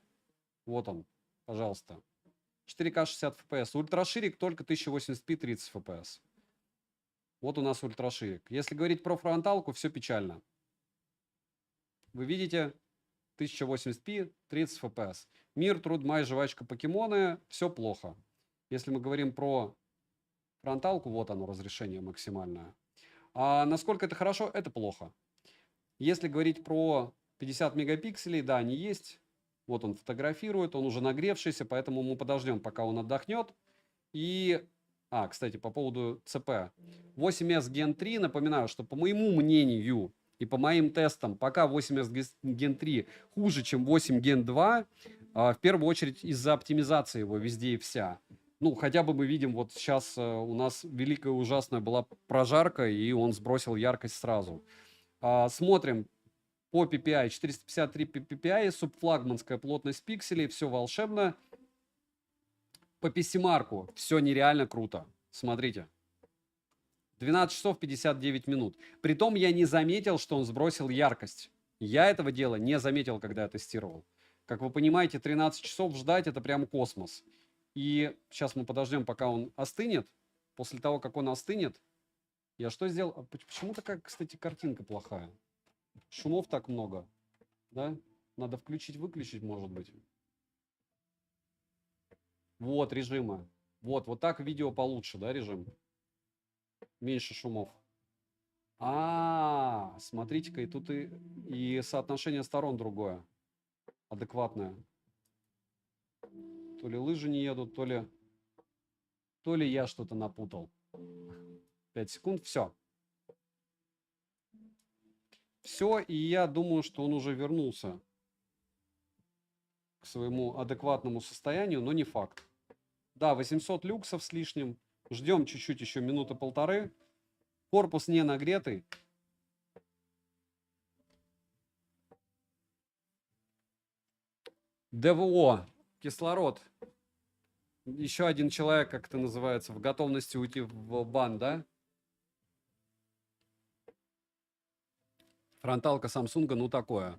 Вот он, пожалуйста. 4К 60 FPS. Ультраширик только 1080p 30 FPS. Вот у нас ультраширик. Если говорить про фронталку, все печально. Вы видите 1080p 30 FPS. Мир, труд, май, жвачка, покемоны. Все плохо. Если мы говорим про фронталку, вот оно, разрешение максимальное. А насколько это хорошо, это плохо. Если говорить про 50 мегапикселей, да, они есть. Вот он фотографирует, он уже нагревшийся, поэтому мы подождем, пока он отдохнет. И, кстати, по поводу ЦП. 8S Gen 3, напоминаю, что по моему мнению и по моим тестам, пока 8S Gen 3 хуже, чем 8 Gen 2, в первую очередь из-за оптимизации его везде и вся. Ну, хотя бы мы видим, вот сейчас у нас великая ужасная была прожарка, и он сбросил яркость сразу. Смотрим по PPI. 453 PPI, субфлагманская плотность пикселей, все волшебно. По PC-марку все нереально круто. Смотрите. 12 часов 59 минут. Притом я не заметил, что он сбросил яркость. Я этого дела не заметил, когда я тестировал. Как вы понимаете, 13 часов ждать — это прям космос. И сейчас мы подождем, пока он остынет. После того, как он остынет, я что сделал? Почему такая, кстати, картинка плохая? Шумов так много. Да? Надо включить-выключить, может быть. Вот режимы. Вот так видео получше, да, режим? Меньше шумов. Смотрите-ка, и тут и соотношение сторон другое. Адекватное. То ли лыжи не едут, то ли я что-то напутал. 5 секунд, все. Все, и я думаю, что он уже вернулся к своему адекватному состоянию, но не факт. Да, 800 люксов с лишним. Ждем чуть-чуть, еще минуты полторы. Корпус не нагретый. ДВО. Кислород. Еще один человек, как это называется, в готовности уйти в бан, да? Фронталка Самсунга, ну такое.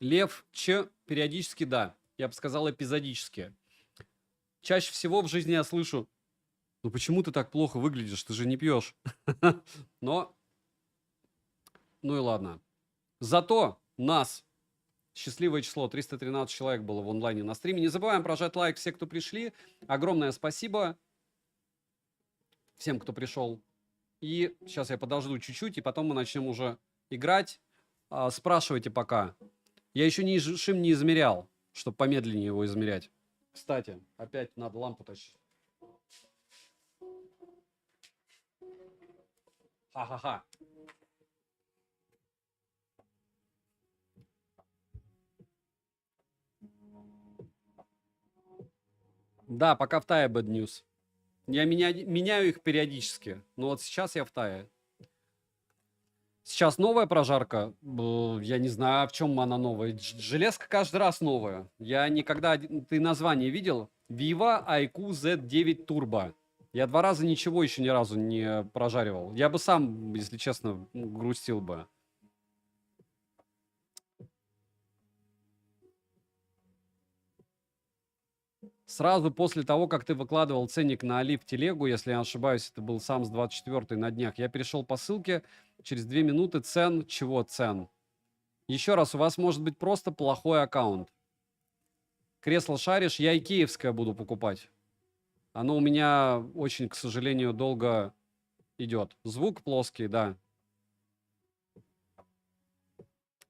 Лев Ч. Периодически, да. Я бы сказал, эпизодически. Чаще всего в жизни я слышу: ну почему ты так плохо выглядишь, ты же не пьешь. Но, ну и ладно. Зато нас, счастливое число, 313 человек было в онлайне на стриме. Не забываем прожать лайк все, кто пришли. Огромное спасибо всем, кто пришел. И сейчас я подожду чуть-чуть, и потом мы начнем уже играть. Спрашивайте пока. Я еще ни шим не измерял, чтобы помедленнее его измерять. Кстати, опять надо лампу тащить. Ха-ха-ха. Да, пока в тае Bad News. Я меняю их периодически. Но вот сейчас я в тае. Сейчас новая прожарка. Я не знаю, в чем она новая. Железка каждый раз новая. Я никогда... Ты название видел? Viva IQ Z9 Turbo. Я 2 раза ничего еще ни разу не прожаривал. Я бы сам, если честно, грустил бы. Сразу после того, как ты выкладывал ценник на Али в телегу, если я не ошибаюсь, это был сам с 24 на днях, я перешел по ссылке, через 2 минуты цен. Чего цен? Еще раз, у вас может быть просто плохой аккаунт. Кресло шаришь, я икеевское буду покупать. Оно у меня очень, к сожалению, долго идет. Звук плоский, да.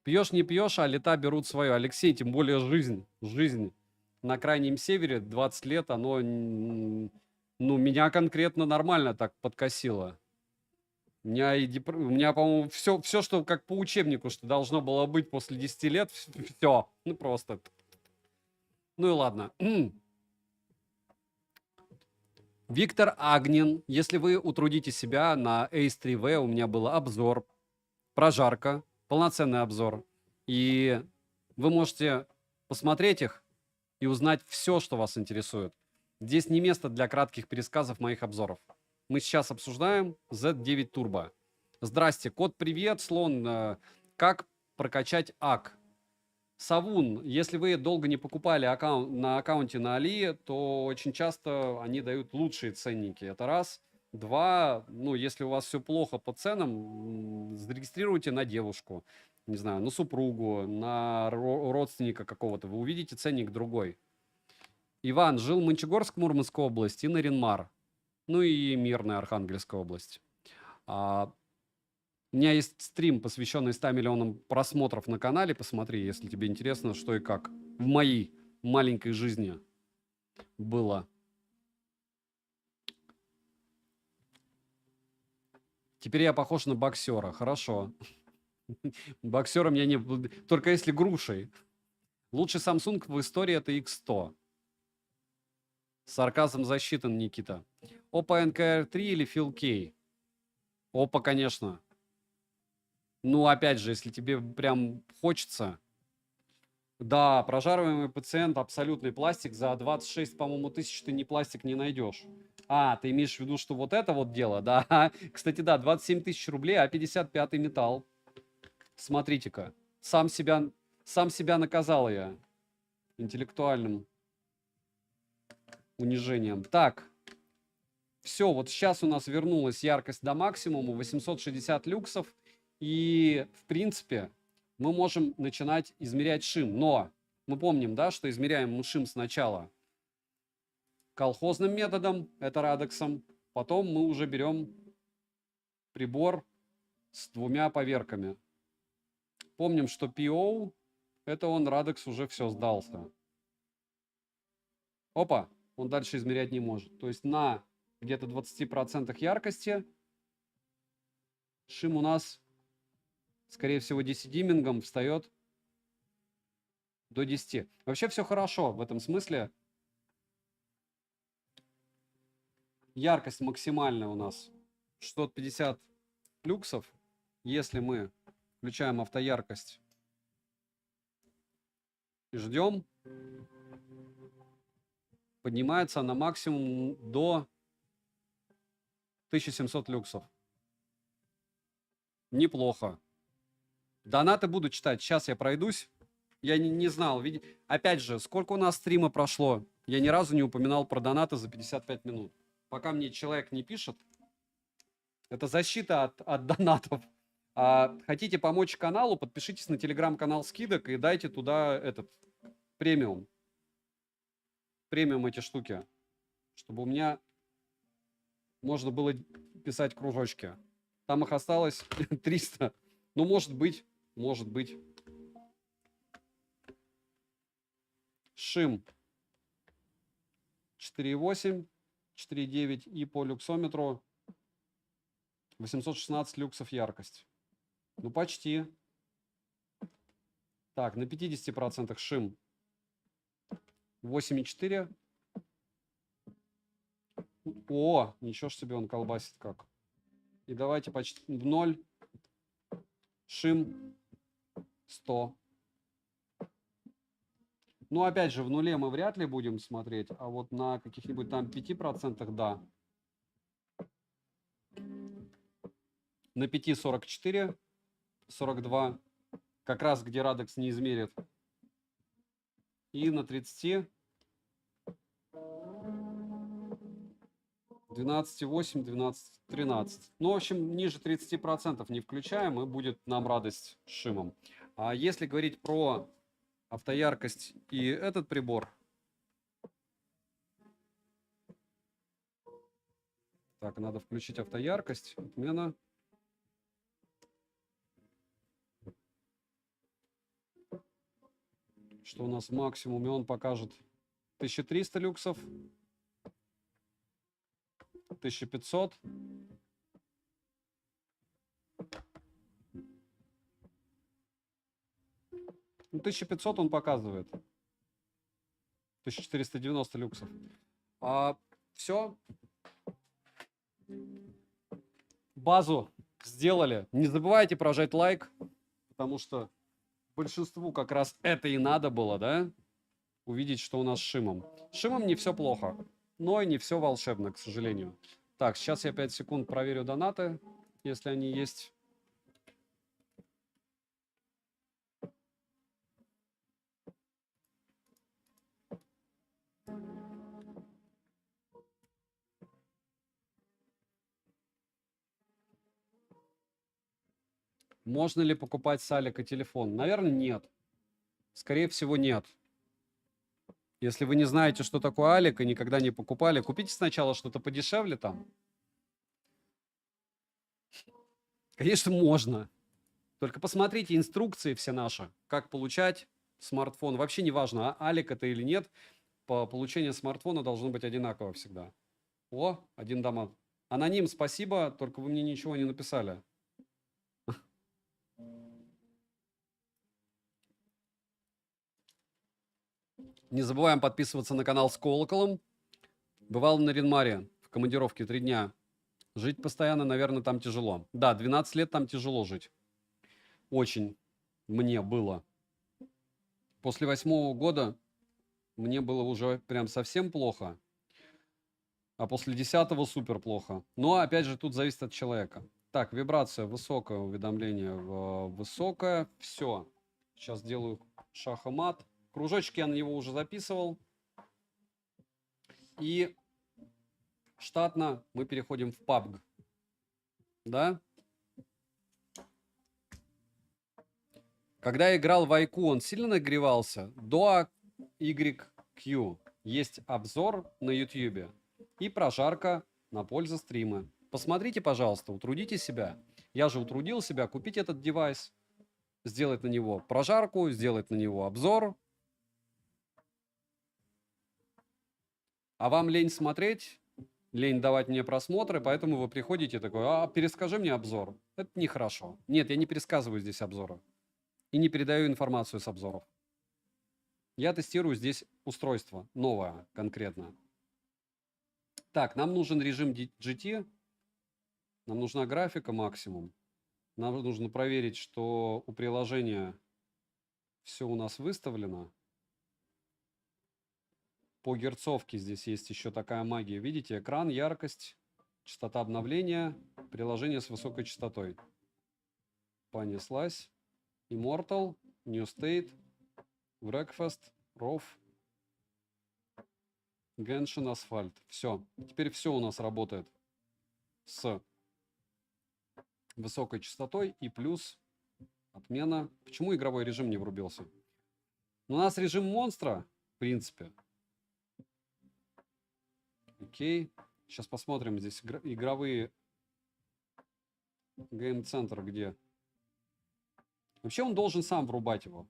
Пьешь, не пьешь, а лета берут свое. Алексей, тем более жизнь на крайнем севере, 20 лет, оно, ну, меня конкретно нормально так подкосило. У меня, по-моему, все, что как по учебнику, что должно было быть после 10 лет, все, ну просто. Ну и ладно. Виктор Агнин, если вы утрудите себя на Ace 3V, у меня был обзор, прожарка, полноценный обзор. И вы можете посмотреть их и узнать все, что вас интересует. Здесь не место для кратких пересказов моих обзоров. Мы сейчас обсуждаем Z9 Turbo. Здрасте, кот, привет, слон. Как прокачать АК? Савун, если вы долго не покупали на аккаунте на Али, то очень часто они дают лучшие ценники. Это раз. Два, ну, если у вас все плохо по ценам, зарегистрируйте на девушку, не знаю, на супругу, на родственника какого-то. Вы увидите ценник другой. Иван, жил в Мончегорск, Мурманской области, и Наринмар. Ну и Мирная, Архангельская область. У меня есть стрим, посвященный 100 миллионам просмотров на канале. Посмотри, если тебе интересно, что и как в моей маленькой жизни было. Теперь я похож на боксера. Хорошо. Боксером я не... Только если грушей. Лучший Samsung в истории — это X100. Сарказм засчитан, Никита. Oppo NKR3 или Phil K? Oppo, конечно. Ну, опять же, если тебе прям хочется, Да, прожариваемый пациент, абсолютный пластик. За 26, по-моему, тысяч ты не пластик не найдешь. А, ты имеешь в виду, что вот это вот дело, да? Кстати, да, 27 тысяч рублей, а 55-й металл. Смотрите-ка. Сам себя наказал я интеллектуальным унижением. Так, все, вот сейчас у нас вернулась яркость до максимума, 860 люксов. И, в принципе, мы можем начинать измерять шим. Но мы помним, да, что измеряем мы шим сначала колхозным методом, это радексом. Потом мы уже берем прибор с двумя поверками. Помним, что PO, это он, радекс, уже все сдался. Опа, он дальше измерять не может. То есть на где-то 20% яркости шим у нас, скорее всего, DC-димингом встает до 10. Вообще все хорошо в этом смысле. Яркость максимальная у нас 650 люксов. Если мы включаем автояркость и ждем, поднимается на максимум до 1700 люксов. Неплохо. Донаты буду читать. Сейчас я пройдусь. Я не знал. Опять же, сколько у нас стрима прошло? Я ни разу не упоминал про донаты за 55 минут. Пока мне человек не пишет. Это защита от донатов. Хотите помочь каналу, подпишитесь на телеграм-канал Скидок и дайте туда этот премиум. Премиум эти штуки. Чтобы у меня можно было писать кружочки. Там их осталось 300. Ну, может быть. Может быть. Шим 4,8, 4,9 и по люксометру 816 люксов яркость. Ну, почти. Так, на 50% шим 8,4. О, ничего ж себе он колбасит как. И давайте почти в 0. Шим 100. Ну, опять же, в нуле мы вряд ли будем смотреть, а вот на каких-нибудь там 5%, да. На 5 44, 42. Как раз где радекс не измерит. И на 30 12,8, 12, 13. Ну, в общем, ниже 30% не включаем, и будет нам радость с шимом. А если говорить про автояркость и этот прибор. Так, надо включить автояркость. Отмена. Что у нас в максимуме? Он покажет 1300 люксов. 1500. Ну, 1500 он показывает. 1490 люксов. Все. Базу сделали. Не забывайте прожать лайк, потому что большинству как раз это и надо было, да? Увидеть, что у нас с шимом. С шимом не все плохо, но и не все волшебно, к сожалению. Так, сейчас я 5 секунд проверю донаты, если они есть. Можно ли покупать с Алика телефон? Наверное, нет. Скорее всего, нет. Если вы не знаете, что такое Алик и никогда не покупали, купите сначала что-то подешевле там. Конечно, можно. Только посмотрите инструкции все наши, как получать смартфон. Вообще не важно, Алик это или нет, по получению смартфона должно быть одинаково всегда. О, один донат. Аноним, спасибо, только вы мне ничего не написали. Не забываем подписываться на канал с колоколом. Бывал на Ринмаре в командировке 3 дня. Жить постоянно, наверное, там тяжело. Да, 12 лет там тяжело жить. Очень мне было. После 8-го года мне было уже прям совсем плохо, а после 10-го супер плохо. Но опять же тут зависит от человека. Так, вибрация высокая, уведомление высокое. Все. Сейчас делаю шах и мат. Кружочек я на него уже записывал. И штатно мы переходим в PUBG. Да? Когда я играл в Айку, он сильно нагревался? До YQ есть обзор на YouTube и прожарка на пользу стрима. Посмотрите, пожалуйста, утрудите себя. Я же утрудил себя купить этот девайс, сделать на него прожарку, сделать на него обзор. А вам лень смотреть, лень давать мне просмотры, поэтому вы приходите такой: а перескажи мне обзор. Это нехорошо. Нет, я не пересказываю здесь обзоры. И не передаю информацию с обзоров. Я тестирую здесь устройство новое конкретно. Так, нам нужен режим GT. Нам нужна графика максимум. Нам нужно проверить, что у приложения все у нас выставлено. По герцовке здесь есть еще такая магия. Видите, экран, яркость, частота обновления, приложение с высокой частотой. Понеслась. Immortal, New State, Breakfast, ROV, Genshin, Asphalt. Все. Теперь все у нас работает с высокой частотой и плюс отмена. Почему игровой режим не врубился? У нас режим монстра, в принципе. Окей. Сейчас посмотрим здесь игровые гейм-центр где. Вообще он должен сам врубать его.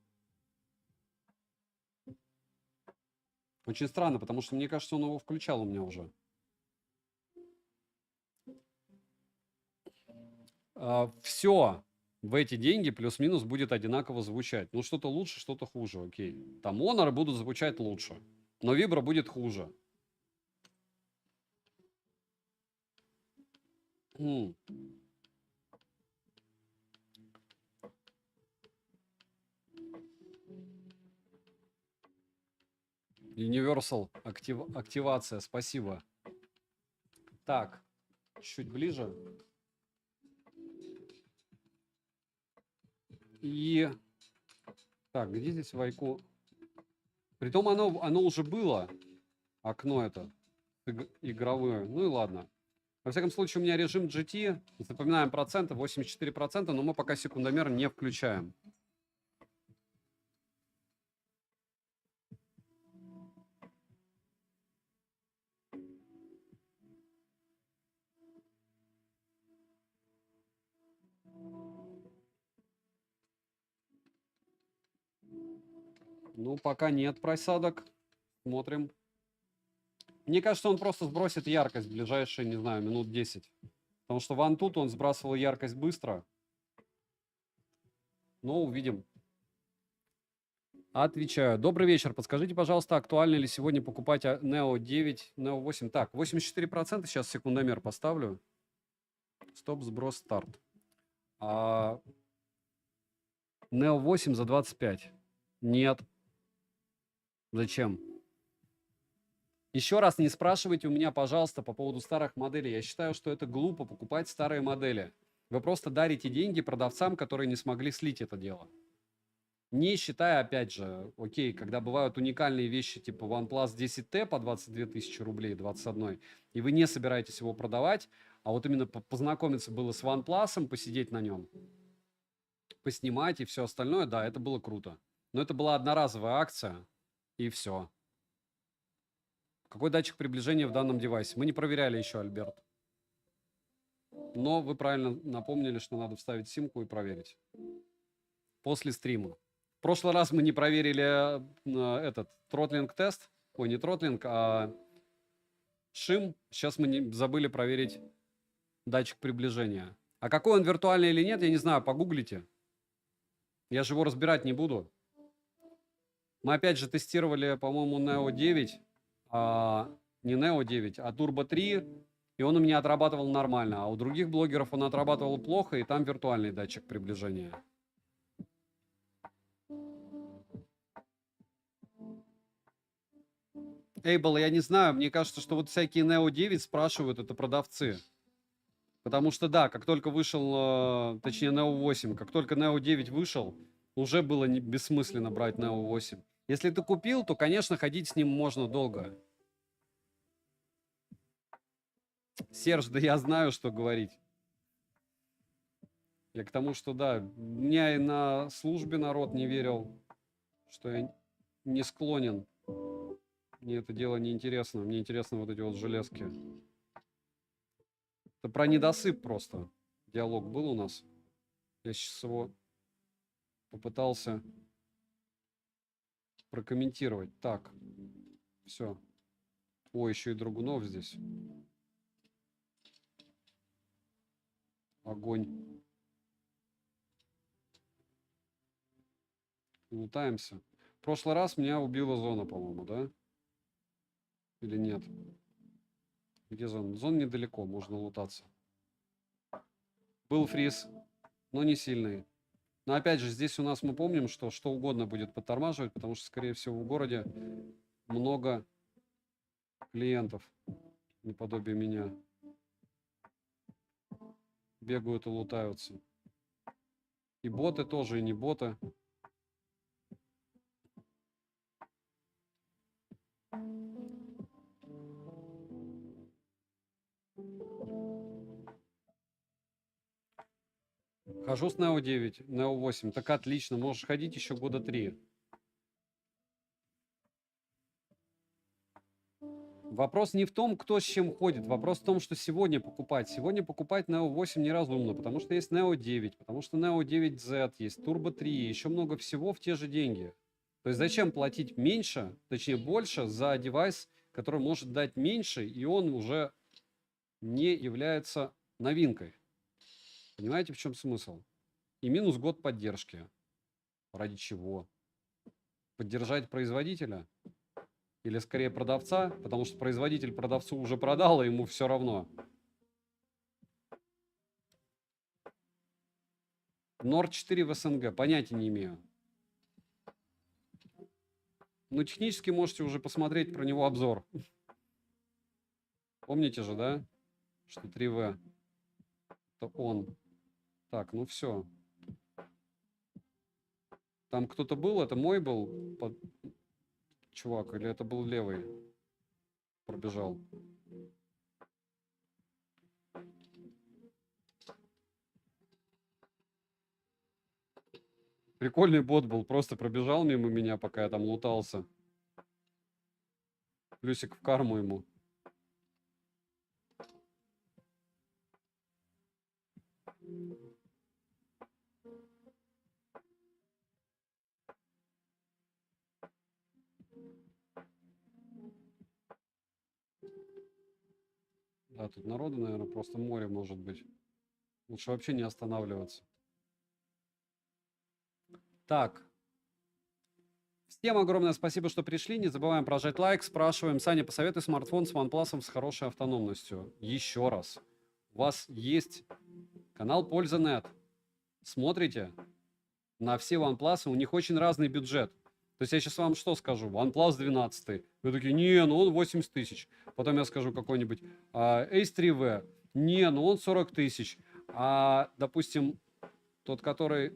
Очень странно, потому что мне кажется, он его включал у меня уже. Все в эти деньги плюс-минус будет одинаково звучать. Ну, что-то лучше, что-то хуже, окей. Там Honor будут звучать лучше, но Vibro будет хуже. Universal активация, спасибо. Так, чуть ближе. И так, где здесь Вайку? Притом оно уже было, окно это игровое. Ну и ладно. Во всяком случае, у меня режим GT, запоминаем проценты, 84%, но мы пока секундомер не включаем. Ну, пока нет просадок. Смотрим. Мне кажется, он просто сбросит яркость в ближайшие, не знаю, минут 10. Потому что в Antutu он сбрасывал яркость быстро. Но увидим. Отвечаю. Добрый вечер. Подскажите, пожалуйста, актуально ли сегодня покупать Neo 9, Neo 8? Так, 84%. Сейчас секундомер поставлю. Стоп, сброс, старт. Neo 8 за 25. Нет. Зачем? Еще раз не спрашивайте у меня, пожалуйста, по поводу старых моделей. Я считаю, что это глупо покупать старые модели. Вы просто дарите деньги продавцам, которые не смогли слить это дело. Не считая, опять же, окей, когда бывают уникальные вещи типа OnePlus 10T по 22 тысячи рублей, 21, и вы не собираетесь его продавать, а вот именно познакомиться было с OnePlus, посидеть на нем, поснимать и все остальное, да, это было круто. Но это была одноразовая акция, и все. Какой датчик приближения в данном девайсе? Мы не проверяли еще, Альберт. Но вы правильно напомнили, что надо вставить симку и проверить. После стрима. В прошлый раз мы не проверили этот тротлинг-тест. Ой, не тротлинг, а шим. Сейчас мы забыли проверить датчик приближения. А какой он, виртуальный или нет, я не знаю, погуглите. Я же его разбирать не буду. Мы опять же тестировали, по-моему, Neo 9. Не Neo 9, а Turbo 3. И он у меня отрабатывал нормально. А у других блогеров он отрабатывал плохо, и там виртуальный датчик приближения. Эйбл, я не знаю, мне кажется, что вот всякие Neo 9 спрашивают, это продавцы. Потому что, да, как только вышел, точнее, Neo 8, как только Neo 9 вышел, уже было бессмысленно брать Neo 8. Если ты купил, то, конечно, ходить с ним можно долго. Серж, да я знаю, что говорить. Я к тому, что, да, меня и на службе народ не верил, что я не склонен. Мне это дело не интересно. Мне интересны вот эти вот железки. Это про недосып просто. Диалог был у нас. Я сейчас его попытался прокомментировать. Так, все. О, еще и Драгунов здесь. Огонь. Лутаемся. В прошлый раз меня убила зона, по-моему, да? Или нет? Где зона? Зона недалеко, можно лутаться. Был фриз, но не сильный. Но опять же, здесь у нас мы помним, что угодно будет подтормаживать, потому что, скорее всего, в городе много клиентов, наподобие меня. Бегают и лутаются. И боты тоже, и не боты. Хожу с Neo 9, Neo 8. Так отлично, можешь ходить еще года 3. Вопрос не в том, кто с чем ходит. Вопрос в том, что сегодня покупать. Сегодня покупать Neo 8 неразумно, потому что есть Neo 9, потому что Neo 9Z есть, Turbo 3, еще много всего в те же деньги. То есть зачем платить меньше, точнее больше, за девайс, который может дать меньше, и он уже не является новинкой. Понимаете, в чем смысл? И минус год поддержки. Ради чего? Поддержать производителя? Или скорее продавца? Потому что производитель продавцу уже продал, и ему все равно. Nord 4 в СНГ. Понятия не имею. Ну, технически можете уже посмотреть про него обзор. Помните же, да? Что 3В. Это он. Так, ну все. Там кто-то был? Это мой был чувак? Или это был левый? Пробежал. Прикольный бот был. Просто пробежал мимо меня, пока я там лутался. Плюсик в карму ему. Да, тут народу, наверное, просто море может быть. Лучше вообще не останавливаться. Так. Всем огромное спасибо, что пришли. Не забываем прожать лайк. Спрашиваем. Саня, посоветуй смартфон с OnePlus с хорошей автономностью. Еще раз. У вас есть канал Польза.нет. Смотрите на все OnePlus. У них очень разный бюджет. То есть я сейчас вам что скажу? OnePlus 12. Вы такие, не, ну он 80 тысяч. Потом я скажу какой-нибудь Ace 3V. Не, ну он 40 тысяч. А, допустим, тот, который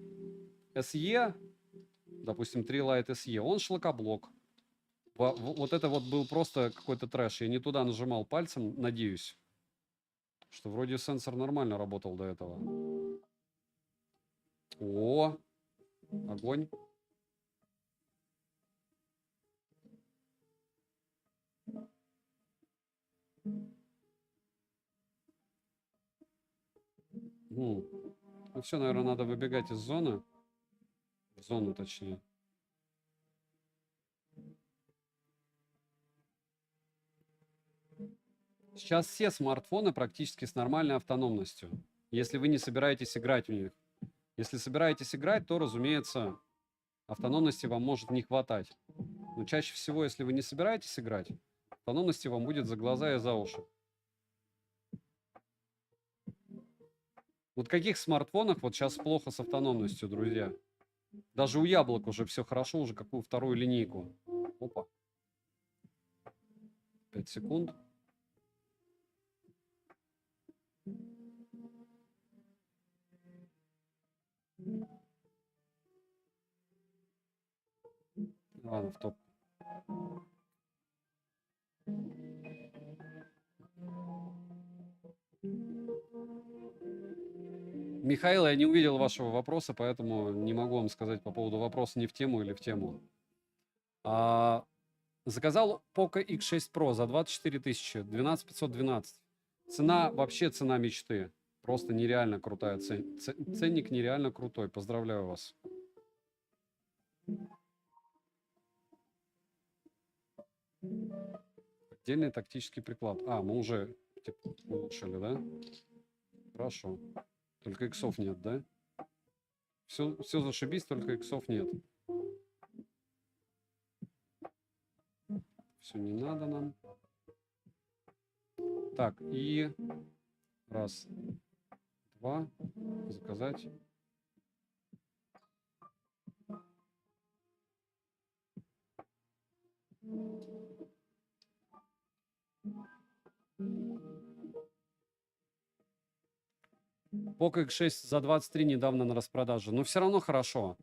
SE, допустим, 3 Lite SE, он шлакоблок. Вот это вот был просто какой-то трэш. Я не туда нажимал пальцем, надеюсь, что вроде сенсор нормально работал до этого. О, огонь. Ну все, наверное, надо выбегать из зоны. В зону, точнее. Сейчас все смартфоны практически с нормальной автономностью, если вы не собираетесь играть в них. Если собираетесь играть, то, разумеется, автономности вам может не хватать. Но чаще всего, если вы не собираетесь играть, автономности вам будет за глаза и за уши. Вот в каких смартфонах вот сейчас плохо с автономностью, друзья? Даже у яблок уже все хорошо, уже какую вторую линейку. Опа. 5 секунд. Ладно, в топ. Михаил, я не увидел вашего вопроса, поэтому не могу вам сказать по поводу вопроса не в тему или в тему. Заказал Poco X6 Pro за 24 тысячи, 12512. Цена, вообще цена мечты. Просто нереально крутая. Ценник нереально крутой. Поздравляю вас. Отдельный тактический приклад. Мы уже типа, улучшили, да? Хорошо. Только иксов нет, да? Все зашибись, только иксов нет. Все не надо нам. Так, и раз, два, заказать. Poco X6 за 23 недавно на распродаже. Но все равно хорошо.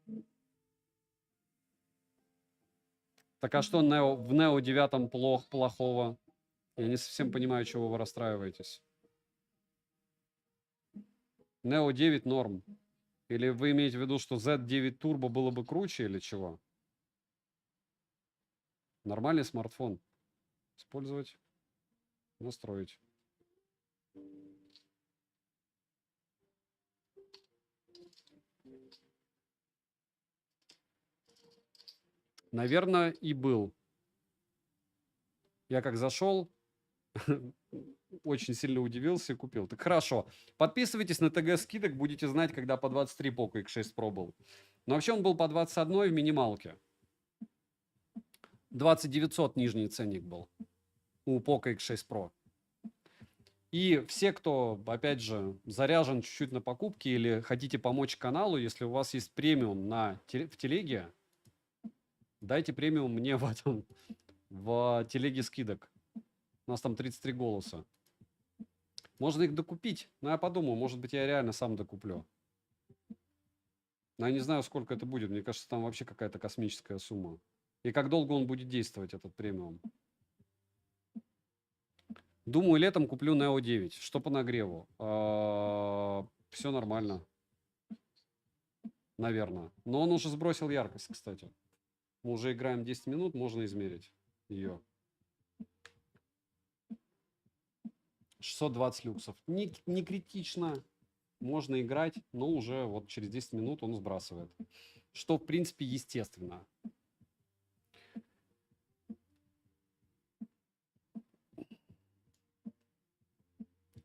Так а что в Neo 9 плохого? Я не совсем понимаю, чего вы расстраиваетесь. Neo 9 норм. Или вы имеете в виду, что Z9 Turbo было бы круче или чего? Нормальный смартфон. Использовать. Настроить. Наверное, и был. Я как зашел, очень сильно удивился и купил. Так хорошо. Подписывайтесь на ТГ скидок, будете знать, когда по 23 Poco X6 Pro был. Но вообще он был по 21 в минималке. 2900 нижний ценник был у Poco X6 Pro. И все, кто, опять же, заряжен чуть-чуть на покупки или хотите помочь каналу, если у вас есть премиум в телеге, дайте премиум мне в телеге скидок. У нас там 33 голоса. Можно их докупить. Но я подумал, может быть, я реально сам докуплю. Но я не знаю, сколько это будет. Мне кажется, там вообще какая-то космическая сумма. И как долго он будет действовать, этот премиум. Думаю, летом куплю Neo 9. Что по нагреву? Все нормально. Наверное. Но он уже сбросил яркость, кстати. Мы уже играем 10 минут, можно измерить ее. 620 люксов. Не критично. Можно играть, но уже вот через 10 минут он сбрасывает. Что, в принципе, естественно.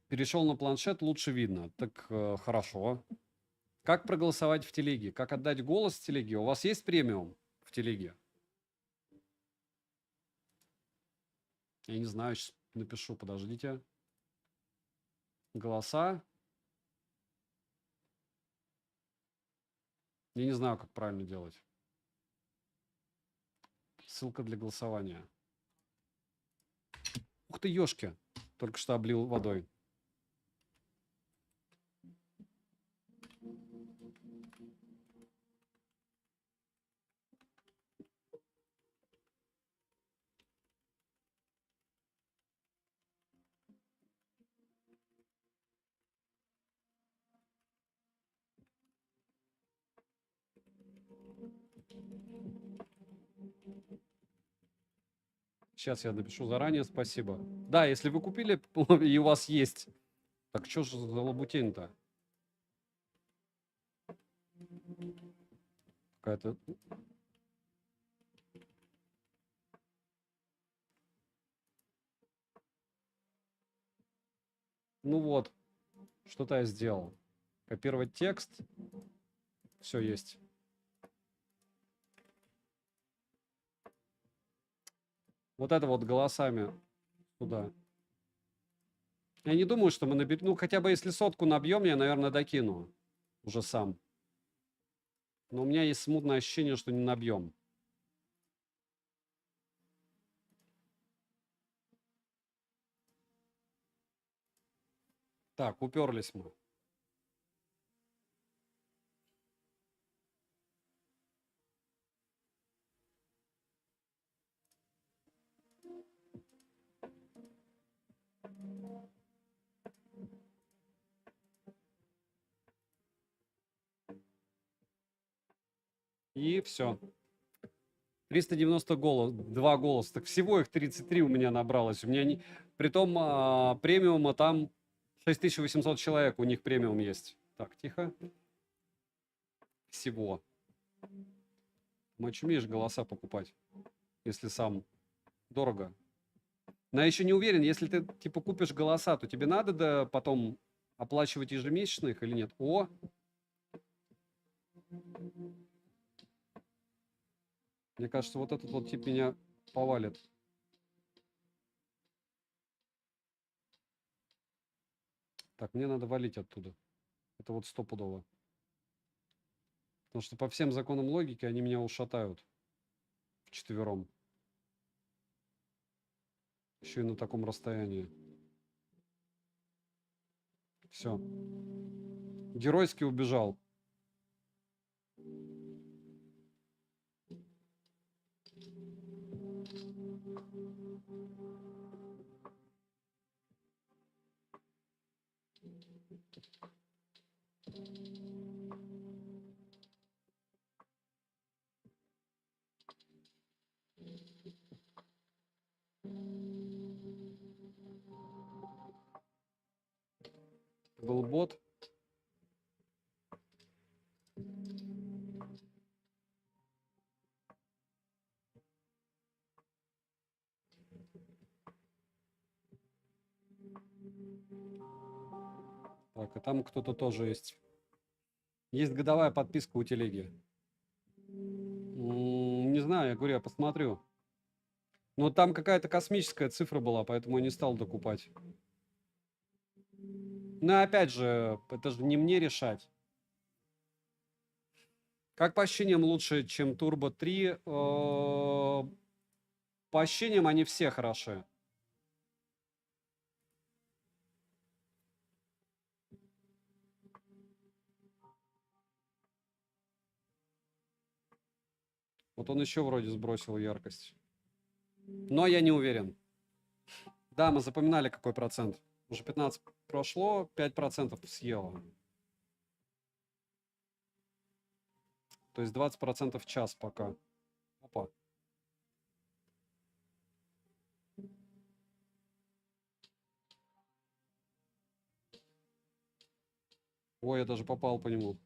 Перешел на планшет, лучше видно. Так хорошо. Как проголосовать в телеге? Как отдать голос в телеге? У вас есть премиум в телеге? Я не знаю, сейчас напишу, подождите. Голоса. Я не знаю, как правильно делать. Ссылка для голосования. Ух ты, ёшки. Только что облил водой. Сейчас я напишу заранее, спасибо. Да, если вы купили и у вас есть. Так что же за лабутень-то? Какая-то... Ну вот, что-то я сделал. Копировать текст. Все есть. Вот это вот голосами туда. Я не думаю, что мы наберем... Ну, хотя бы если 100 набьем, я, наверное, докину. Уже сам. Но у меня есть смутное ощущение, что не набьем. Так, уперлись мы. И все. 390 голос, 2 голоса. Так всего их 33 у меня набралось. У меня не... Притом премиума там 6800 человек, у них премиум есть. Так, тихо. Всего. Мочь умеешь голоса покупать, если сам дорого. Но я еще не уверен, если ты типа купишь голоса, то тебе надо потом оплачивать ежемесячно их или нет? О! Мне кажется, вот этот вот тип меня повалит. Так, мне надо валить оттуда. Это вот стопудово. Потому что по всем законам логики они меня ушатают вчетвером. Еще и на таком расстоянии. Все. Геройски убежал. Был бот. Так, и там кто-то тоже есть. Есть годовая подписка у телеги. Не знаю, я говорю, я посмотрю. Но там какая-то космическая цифра была, поэтому я не стал докупать. Но опять же, это же не мне решать. Как по ощущениям лучше, чем Turbo 3? По ощущениям они все хороши. Вот он еще вроде сбросил яркость. Но я не уверен. Да, мы запоминали, какой процент. Уже 15 прошло, 5% съело. То есть 20% в час пока. Опа. Ой, я даже попал по нему.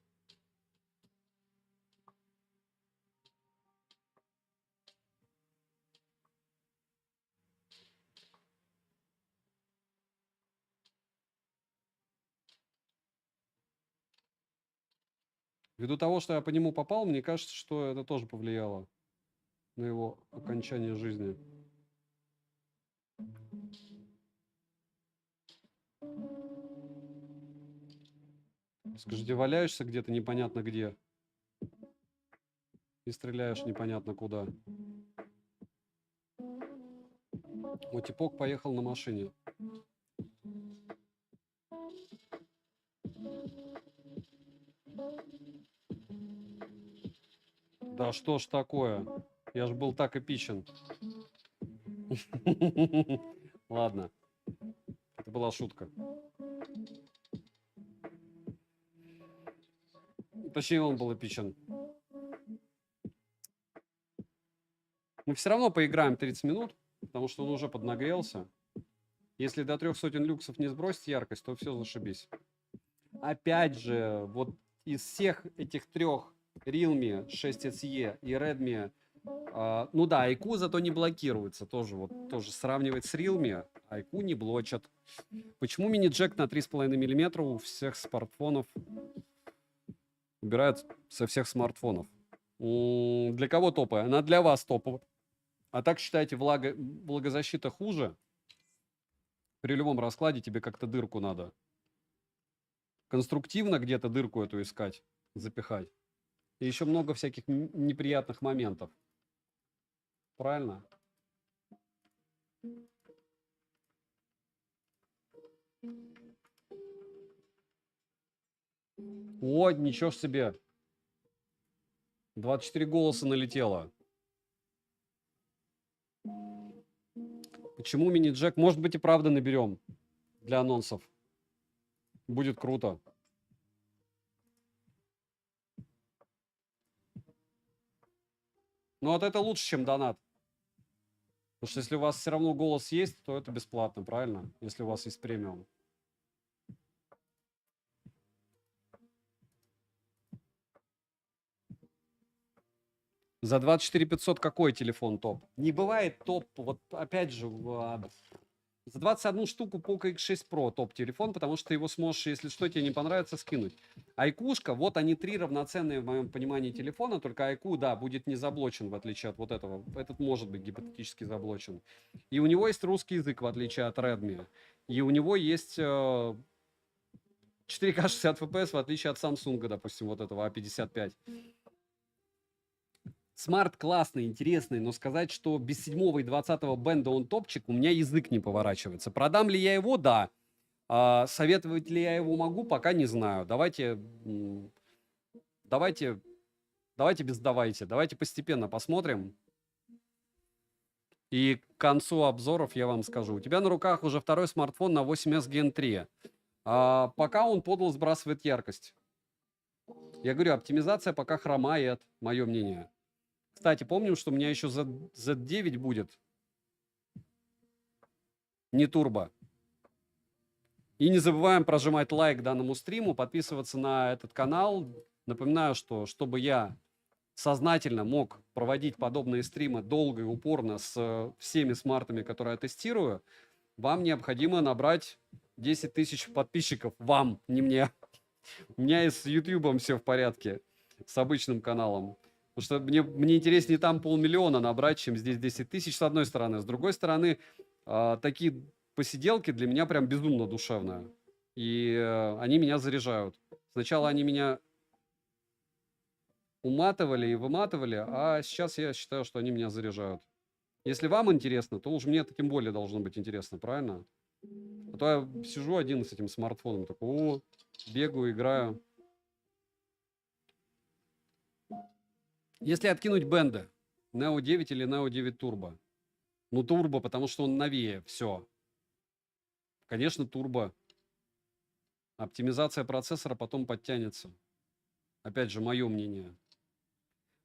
Ввиду того, что я по нему попал, мне кажется, что это тоже повлияло на его окончание жизни. Скажите, валяешься где-то непонятно где и стреляешь непонятно куда. Вот типок поехал на машине. Да что ж такое? Я ж был так эпичен. Ладно. Это была шутка. Точнее, он был эпичен. Мы все равно поиграем 30 минут, потому что он уже поднагрелся. Если до 300 люксов не сбросить яркость, то все зашибись. Опять же, вот из всех этих трех Realme 6SE и Redmi, ну да, IQ зато не блокируется. Тоже сравнивать с Realme, IQ не блочат. Почему мини-джек на 3,5 мм у всех смартфонов убирают со всех смартфонов? Для кого топовая? Она для вас топовая. А так считаете, влагозащита хуже? При любом раскладе тебе как-то дырку надо. Конструктивно где-то дырку эту искать, запихать. И еще много всяких неприятных моментов. Правильно? О, ничего ж себе. 24 голоса налетело. Почему мини-джек? Может быть, и правда наберем для анонсов. Будет круто. Ну, вот это лучше, чем донат. Потому что если у вас все равно голос есть, то это бесплатно, правильно? Если у вас есть премиум. За 24 500 какой телефон топ? Не бывает топ. Вот опять же, за 21 штуку Poco X6 Pro топ-телефон, потому что ты его сможешь, если что, тебе не понравится, скинуть. Айкушка, вот они три равноценные, в моем понимании, телефона, только Айку, да, будет не заблочен, в отличие от вот этого. Этот может быть гипотетически заблочен. И у него есть русский язык, в отличие от Redmi. И у него есть 4К 60 FPS, в отличие от Samsung, допустим, вот этого A55. Смарт классный, интересный, но сказать, что без 7 и 20 бенда он топчик, у меня язык не поворачивается. Продам ли я его? Да. Советовать ли я его могу? Пока не знаю. Давайте без давайте. Давайте постепенно посмотрим. И к концу обзоров я вам скажу. У тебя на руках уже второй смартфон на 8s Gen 3. Пока он подал сбрасывает яркость. Я говорю, оптимизация пока хромает, мое мнение. Кстати, помним, что у меня еще Z9 будет. Не турбо. И не забываем прожимать лайк данному стриму, подписываться на этот канал. Напоминаю, что чтобы я сознательно мог проводить подобные стримы долго и упорно с всеми смартами, которые я тестирую, вам необходимо набрать 10 тысяч подписчиков. Вам, не мне. У меня и с YouTube все в порядке, с обычным каналом. Потому что мне интереснее там 500 000 набрать, чем здесь 10 тысяч, с одной стороны. С другой стороны, такие посиделки для меня прям безумно душевные. И они меня заряжают. Сначала они меня уматывали и выматывали, а сейчас я считаю, что они меня заряжают. Если вам интересно, то уж мне-то тем более должно быть интересно, правильно? А то я сижу один с этим смартфоном, такой, бегаю, играю. Если откинуть бенды, Neo 9 или Neo 9 Turbo. Ну, турбо, потому что он новее, все. Конечно, турбо. Оптимизация процессора потом подтянется. Опять же, мое мнение.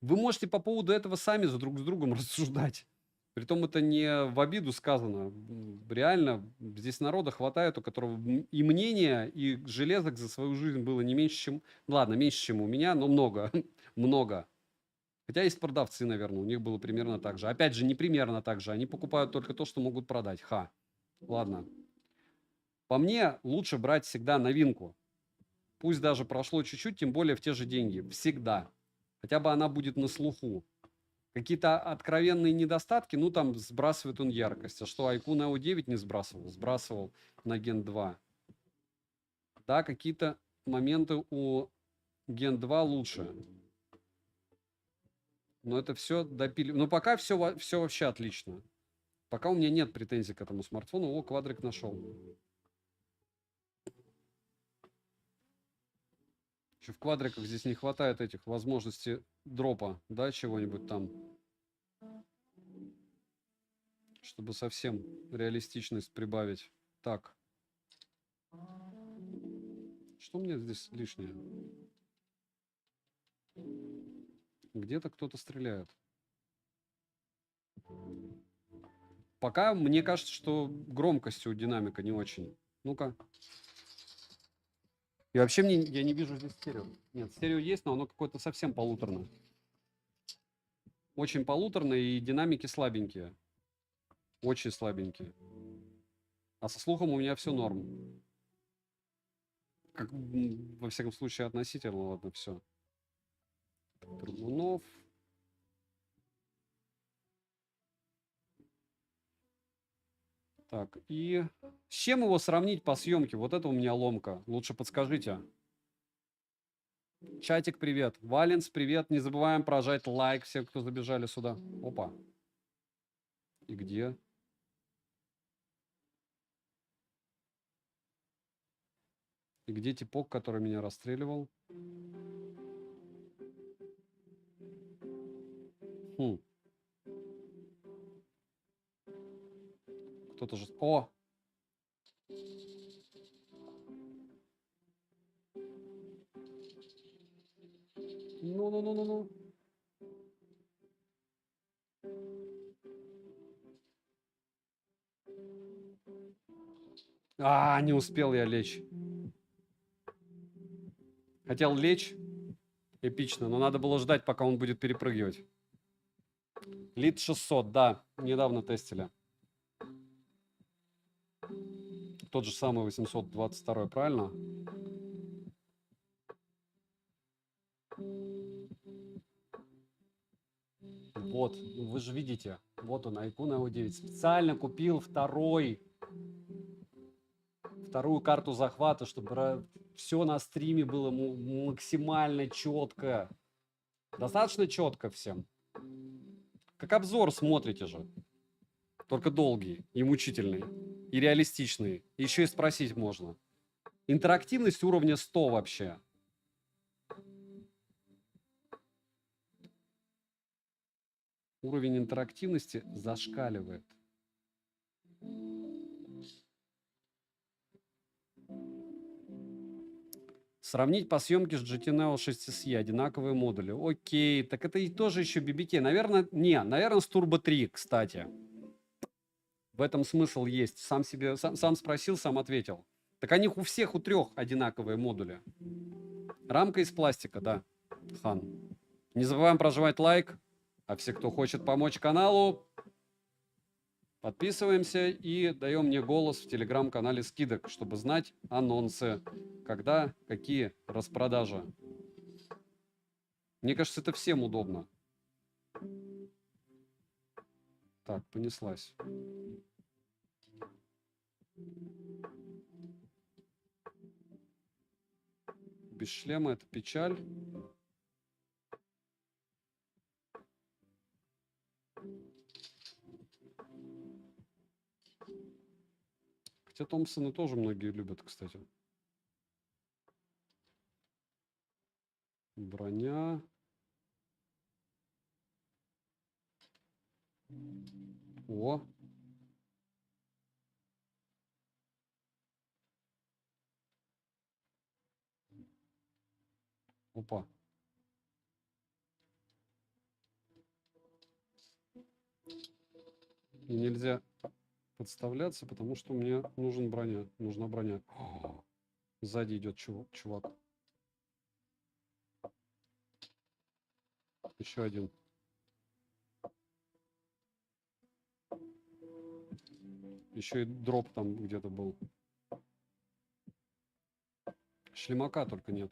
Вы можете по поводу этого сами друг с другом рассуждать. Притом это не в обиду сказано. Реально, здесь народа хватает, у которого и мнения, и железок за свою жизнь было не меньше, чем... Ладно, меньше, чем у меня, но много. Много. Хотя есть продавцы, наверное, у них было примерно так же. Опять же, не примерно так же. Они покупают только то, что могут продать. Ладно. По мне, лучше брать всегда новинку. Пусть даже прошло чуть-чуть, тем более в те же деньги. Всегда. Хотя бы она будет на слуху. Какие-то откровенные недостатки, ну там сбрасывает он яркость. А что, iQOO Neo 9 не сбрасывал? Сбрасывал на Gen 2. Да, какие-то моменты у Gen 2 лучше. Но это все допили. Но пока все вообще отлично. Пока у меня нет претензий к этому смартфону. О, квадрик нашел. Еще в квадриках здесь не хватает этих возможностей дропа, да, чего-нибудь там. Чтобы совсем реалистичность прибавить. Так. Что у меня здесь лишнее? Где-то кто-то стреляет. Пока мне кажется, что громкость у динамика не очень. Ну-ка. И вообще я не вижу здесь стерео. Нет, стерео есть, но оно какое-то совсем полуторное. Очень полуторное, и динамики слабенькие. Очень слабенькие. А со слухом у меня все норм. Как, во всяком случае, относительно, ладно, все. Трубунов. Так, и с чем его сравнить по съемке? Вот это у меня ломка. Лучше подскажите. Чатик, привет. Валенс, привет. Не забываем прожать лайк всем, кто забежали сюда. Опа. И где? И где типок, который меня расстреливал? Хм. Кто-то же... О! Ну-ну-ну-ну-ну. А, не успел я лечь. Хотел лечь. Эпично, но надо было ждать, пока он будет перепрыгивать. Лид 600, да, недавно тестили. Тот же самый 822, правильно? Вот, вы же видите. Вот он, Айкун АО9. Специально купил вторую карту захвата, чтобы все на стриме было максимально четко. Достаточно четко всем. Как обзор смотрите же. Только долгий и мучительный. И реалистичный. Еще и спросить можно. Интерактивность уровня 100 вообще. Уровень интерактивности зашкаливает. Сравнить по съемке с GT Neo 6SE. Одинаковые модули. Окей. Так это и тоже еще BBK. Наверное, наверное, с Turbo 3, кстати. В этом смысл есть. Сам спросил, сам ответил. Так они у всех, у трех одинаковые модули. Рамка из пластика, да. Хан. Не забываем прожимать лайк. А все, кто хочет помочь каналу, подписываемся и даем мне голос в телеграм-канале скидок, чтобы знать анонсы, когда, какие распродажи. Мне кажется, это всем удобно. Так, понеслась. Без шлема это печаль. Хотя Томпсона тоже многие любят, кстати. Броня. О. Опа. И нельзя подставляться, потому что мне нужна броня. О, сзади идет чувак. Еще один. Еще и дроп там где-то был. Шлемака только нет.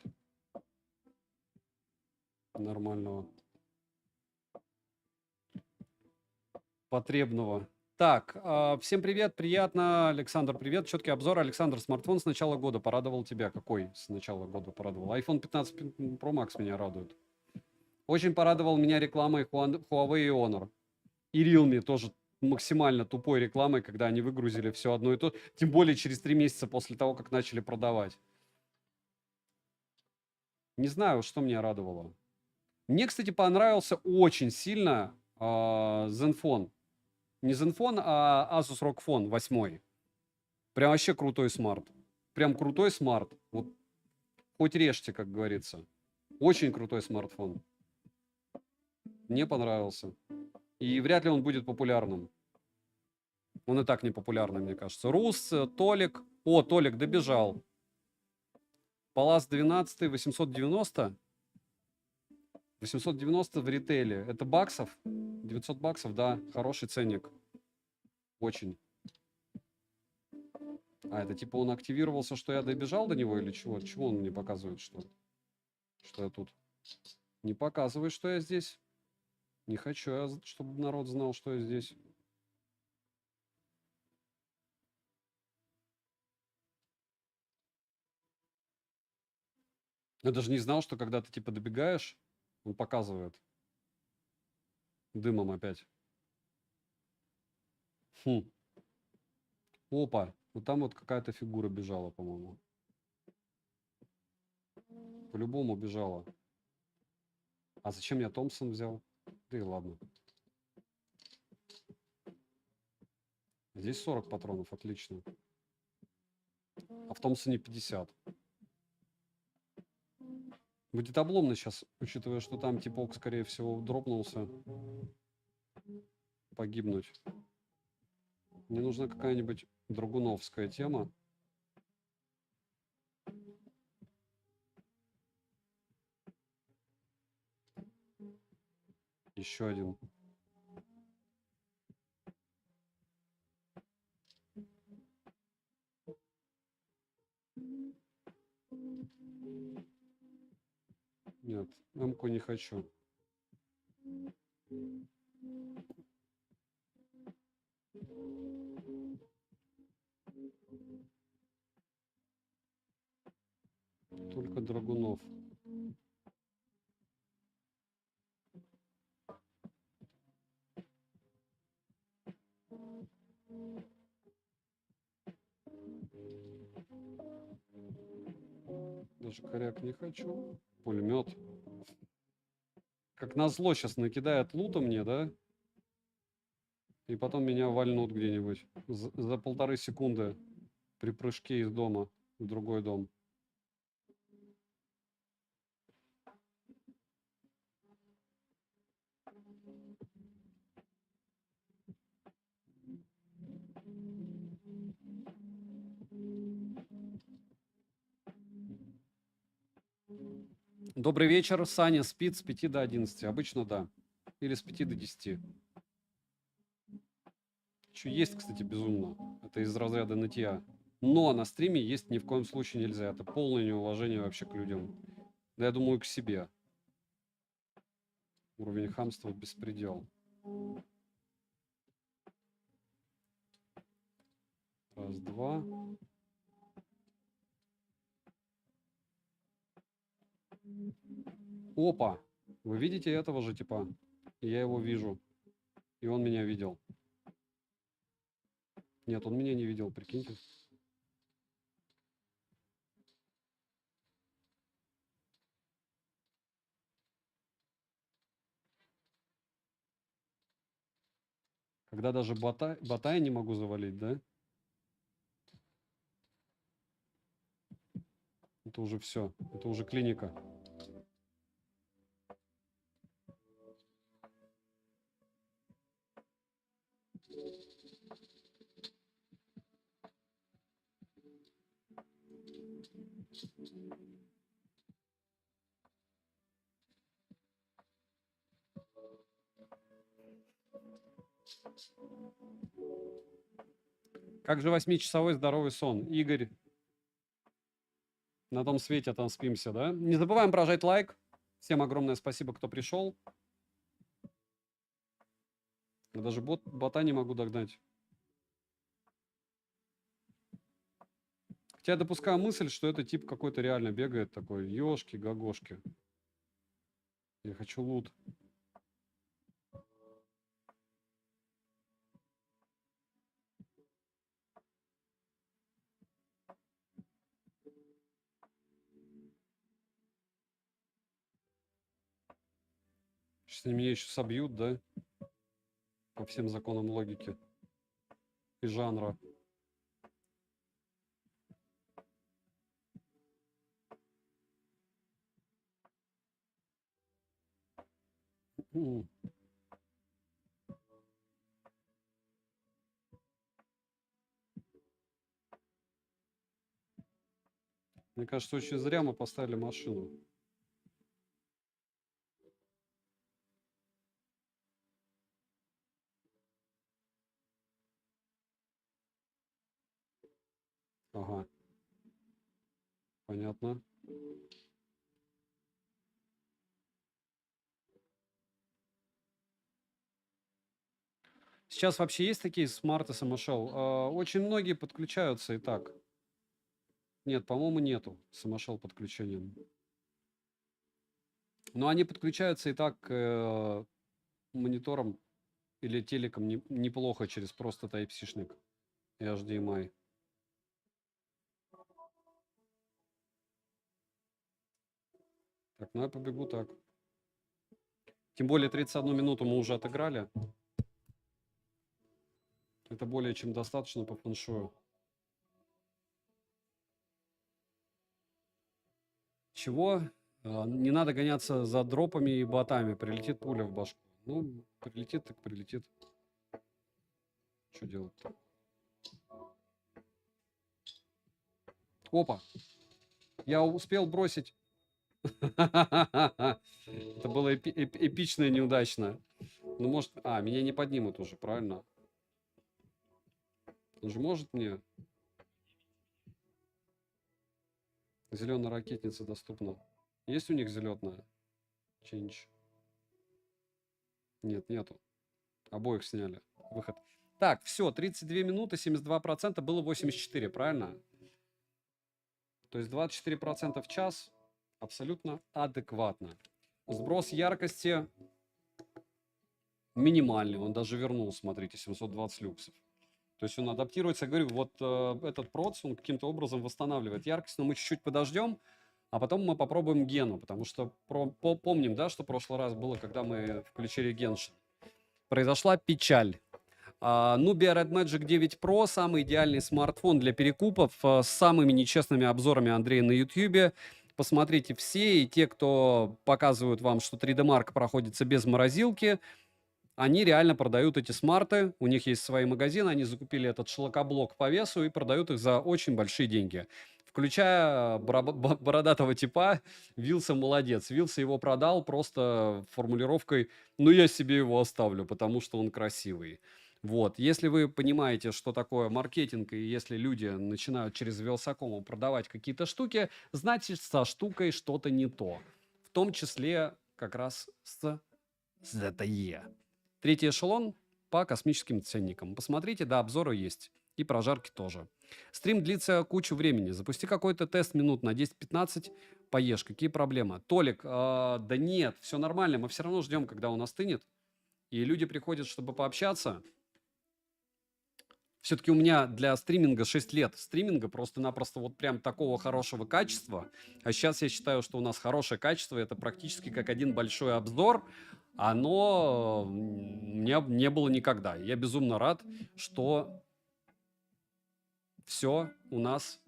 Нормального. Потребного. Так, всем привет, приятно. Александр, привет. Четкий обзор. Александр, смартфон с начала года порадовал тебя. Какой с начала года порадовал? iPhone 15 Pro Max меня радует. Очень порадовал меня рекламой Huawei и Honor. И Realme тоже максимально тупой рекламой, когда они выгрузили все одно и то. Тем более через 3 месяца после того, как начали продавать. Не знаю, что меня радовало. Мне, кстати, понравился очень сильно Zenfone. Не Zenfone, а Asus ROG Phone 8. Прям вообще крутой смарт. Прям крутой смарт. Вот хоть режьте, как говорится. Очень крутой смартфон. Мне понравился. И вряд ли он будет популярным. Он и так не популярный, мне кажется. Рус, Толик. О, Толик добежал. Палас 12, 890. 890 в ритейле. Это баксов? 900 баксов, да. Хороший ценник. Очень. А, это типа он активировался, что я добежал до него или чего? Чего он мне показывает, что я тут? Не показывает, что я здесь. Не хочу я, чтобы народ знал, что я здесь. Я даже не знал, что когда ты типа добегаешь, он показывает. Дымом опять. Хм. Опа. Вот там вот какая-то фигура бежала, по-моему. По-любому бежала. А зачем я Томпсон взял? Да и ладно. Здесь 40 патронов, отлично. А в Томпсоне 50. Будет обломно сейчас, учитывая, что там типок, скорее всего, дропнулся. Погибнуть. Мне нужна какая-нибудь драгуновская тема. Еще один. Нет, М-ку не хочу. Только драгунов. Даже коряк не хочу. Пулемет. Как назло сейчас накидает лута мне, да? И потом меня вальнут где-нибудь за 1,5 секунды при прыжке из дома в другой дом. Добрый вечер. Саня спит с 5 до 11. Обычно да. Или с 5 до 10. Что есть, кстати, безумно. Это из разряда нытья. Но на стриме есть ни в коем случае нельзя. Это полное неуважение вообще к людям. Да я думаю, к себе. Уровень хамства беспредел. Раз, два. Опа! Вы видите этого же типа? Я его вижу. И он меня видел. Нет, он меня не видел, прикиньте. Когда даже бота я не могу завалить, да? Это уже все. Это уже клиника. Как же 8-часовой здоровый сон? Игорь, на том свете там спимся, да? Не забываем прожать лайк. Всем огромное спасибо, кто пришел. Я даже бота не могу догнать. Хотя я допускаю мысль, что это тип какой-то реально бегает такой. Ёшки-гагошки. Я хочу лут. Сейчас они меня еще собьют, да? По всем законам логики и жанра. Мне кажется, очень зря мы поставили машину. Ага. Понятно. Сейчас вообще есть такие смарты самошел? Очень многие подключаются и так. Нет, по-моему, нету самошел подключением. Но они подключаются и так монитором или телеком неплохо через просто Type-C-шник и HDMI. Так, ну я побегу так. Тем более 31 минуту мы уже отыграли. Это более чем достаточно по фэншую. Чего? Не надо гоняться за дропами и ботами. Прилетит пуля в башку. Ну, прилетит так прилетит. Что делать-то? Опа! Я успел бросить. Это было эпично и неудачно. Ну, может... меня не поднимут уже, правильно? Он же может мне... Зеленая ракетница доступна. Есть у них зеленая? Change. Нет, нету. Обоих сняли. Выход. Так, все, 32 минуты, 72%, было 84, правильно? То есть 24% в час абсолютно адекватно. Сброс яркости минимальный, он даже вернул, смотрите, 720 люксов. То есть он адаптируется, я говорю, вот этот проц, он каким-то образом восстанавливает яркость, но мы чуть-чуть подождем, а потом мы попробуем Гену, потому что помним, да, что в прошлый раз было, когда мы включили Геншин. Произошла печаль. Nubia Red Magic 9 Pro – самый идеальный смартфон для перекупов с самыми нечестными обзорами Андрея на YouTube. Посмотрите все, и те, кто показывают вам, что 3D Mark проходится без морозилки, они реально продают эти смарты, у них есть свои магазины, они закупили этот шлакоблок по весу и продают их за очень большие деньги. Включая бородатого типа, Вилса молодец. Вилса его продал просто формулировкой «ну я себе его оставлю, потому что он красивый». Вот, если вы понимаете, что такое маркетинг, и если люди начинают через Вилсаком продавать какие-то штуки, значит, со штукой что-то не то. В том числе как раз с ZTE. Третий эшелон по космическим ценникам. Посмотрите, да, обзоры есть. И прожарки тоже. Стрим длится кучу времени. Запусти какой-то тест минут на 10-15, поешь. Какие проблемы? Толик, да нет, все нормально. Мы все равно ждем, когда он остынет. И люди приходят, чтобы пообщаться. Все-таки у меня для стриминга 6 лет стриминга просто-напросто вот прям такого хорошего качества. А сейчас я считаю, что у нас хорошее качество. Это практически как один большой обзор. Оно не было никогда. Я безумно рад, что все у нас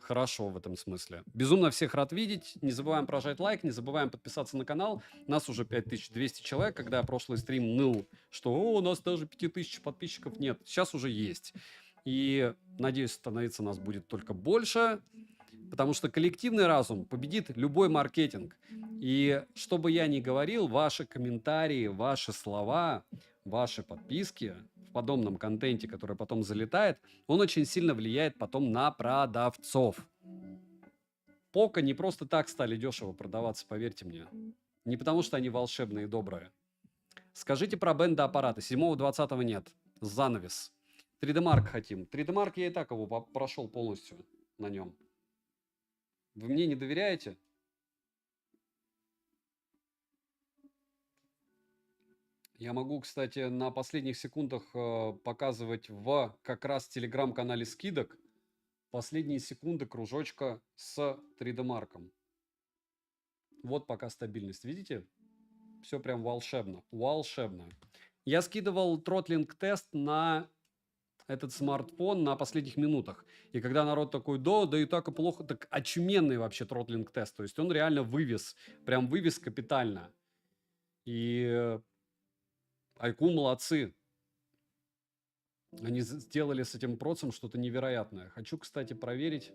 хорошо в этом смысле. Безумно всех рад видеть. Не забываем прожать лайк, не забываем подписаться на канал. Нас уже 5200 человек. Когда прошлый стрим ныл, что у нас даже 5000 подписчиков нет. Сейчас уже есть. И надеюсь, становиться нас будет только больше. Потому что коллективный разум победит любой маркетинг. И что бы я ни говорил, ваши комментарии, ваши слова, ваши подписки в подобном контенте, который потом залетает, он очень сильно влияет потом на продавцов. Пока не просто так стали дешево продаваться, поверьте мне. Не потому, что они волшебные и добрые. Скажите про бенда-аппараты. 7-20 нет. Занавес. 3D Mark хотим. 3D Mark я и так его прошел полностью на нем. Вы мне не доверяете? Я могу, кстати, на последних секундах показывать в как раз телеграм-канале скидок последние секунды кружочка с 3D Марком. Вот пока стабильность. Видите? Все прям волшебно. Волшебно. Я скидывал тротлинг-тест на этот смартфон на последних минутах. И когда народ такой, да и так и плохо, так очуменный вообще тротлинг-тест. То есть он реально вывез, прям вывез капитально. И Айку молодцы. Они сделали с этим процем что-то невероятное. Хочу, кстати, проверить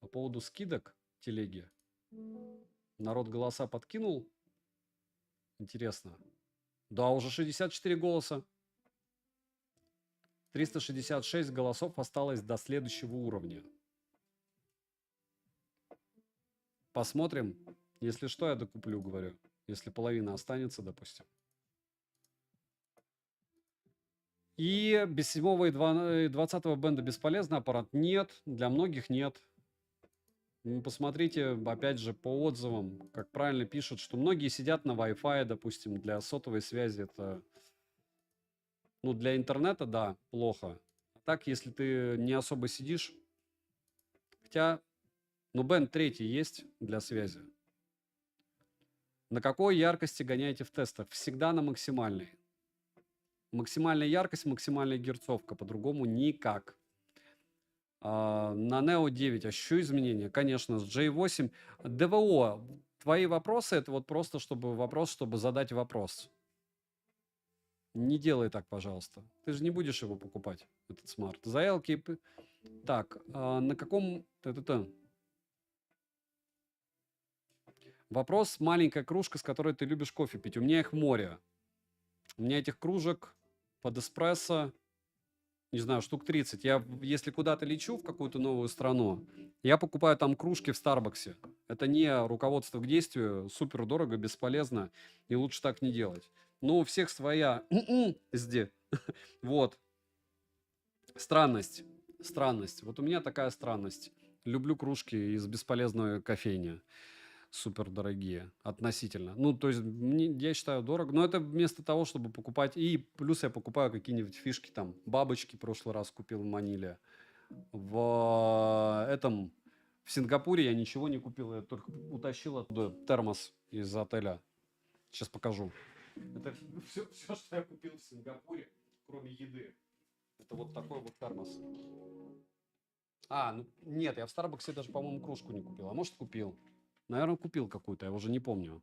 по поводу скидок телеги. Народ голоса подкинул. Интересно. Да, уже 64 голоса. 366 голосов осталось до следующего уровня. Посмотрим. Если что, я докуплю, говорю. Если половина останется, допустим. И без 7 и 20 бенда бесполезный аппарат? Нет. Для многих нет. Посмотрите, опять же, по отзывам, как правильно пишут, что многие сидят на Wi-Fi, допустим, для сотовой связи это... Ну, для интернета, да, плохо. А так, если ты не особо сидишь... Хотя, ну, Band 3 есть для связи. На какой яркости гоняете в тестах? Всегда на максимальной. Максимальная яркость, максимальная герцовка. По-другому никак. На Neo 9 ощущу изменения? Конечно, с J8. ДВО. Твои вопросы — это вот просто чтобы задать вопрос. Не делай так, пожалуйста. Ты же не будешь его покупать, этот смарт. За элки... Так, на каком... Вопрос: маленькая кружка, с которой ты любишь кофе пить. У меня их море. У меня этих кружек под эспрессо, не знаю, штук 30. Если куда-то лечу в какую-то новую страну, я покупаю там кружки в Старбаксе. Это не руководство к действию, супер дорого, бесполезно, и лучше так не делать. Но у всех своя SD. Вот. Странность. Странность. Вот у меня такая странность. Люблю кружки из бесполезной кофейни. Супер дорогие относительно. Ну, то есть, я считаю, дорого. Но это вместо того, чтобы покупать. И плюс я покупаю какие-нибудь фишки там. Бабочки в прошлый раз купил в Маниле. В Сингапуре я ничего не купил. Я только утащил оттуда термос из отеля. Сейчас покажу. Это все, что я купил в Сингапуре, кроме еды. Это вот такой вот термос. Ну нет, я в Старбаксе даже, по-моему, кружку не купил. А может, купил. Наверное, купил какую-то, я уже не помню.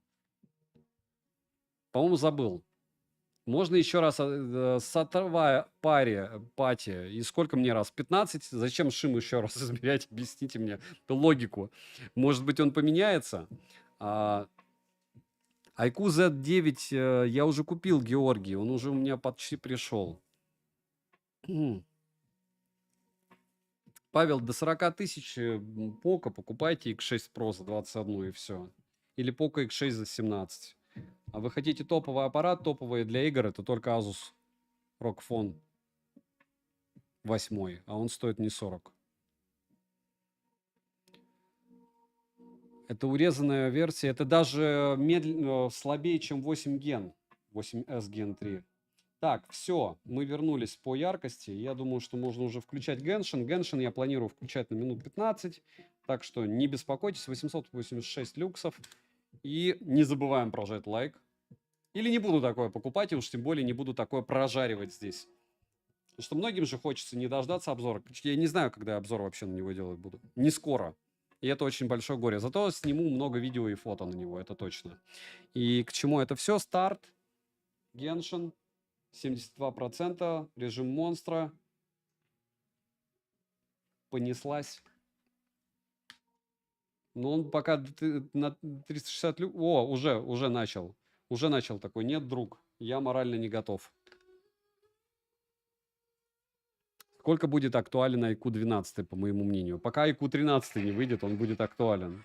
По-моему, забыл. Можно еще раз сотовая пати. И сколько мне раз? 15? Зачем шим еще раз измерять? Объясните мне эту логику. Может быть, он поменяется? IQ Z9 я уже купил, Георгий. Он уже у меня почти пришел. Павел, до 40 тысяч Poco покупайте X6 Pro за 21 и все. Или Poco X6 за 17. А вы хотите топовый аппарат, топовый для игр, это только Asus ROG Phone 8, а он стоит не 40. Это урезанная версия, это даже слабее, чем 8 Gen, 8S Gen 3. Так, все, мы вернулись по яркости. Я думаю, что можно уже включать Genshin. Genshin я планирую включать на минут 15. Так что не беспокойтесь, 886 люксов. И не забываем прожать лайк. Или не буду такое покупать, и уж тем более не буду такое прожаривать здесь. Потому что многим же хочется не дождаться обзора. Я не знаю, когда я обзор вообще на него делать буду. Не скоро. И это очень большое горе. Зато сниму много видео и фото на него, это точно. И к чему это все? Старт. Genshin. 72%. Режим монстра. Понеслась. Но он пока на 360... О, уже начал. Уже начал такой. Нет, друг, я морально не готов. Сколько будет актуален IQ 12, по моему мнению? Пока IQ 13 не выйдет, он будет актуален.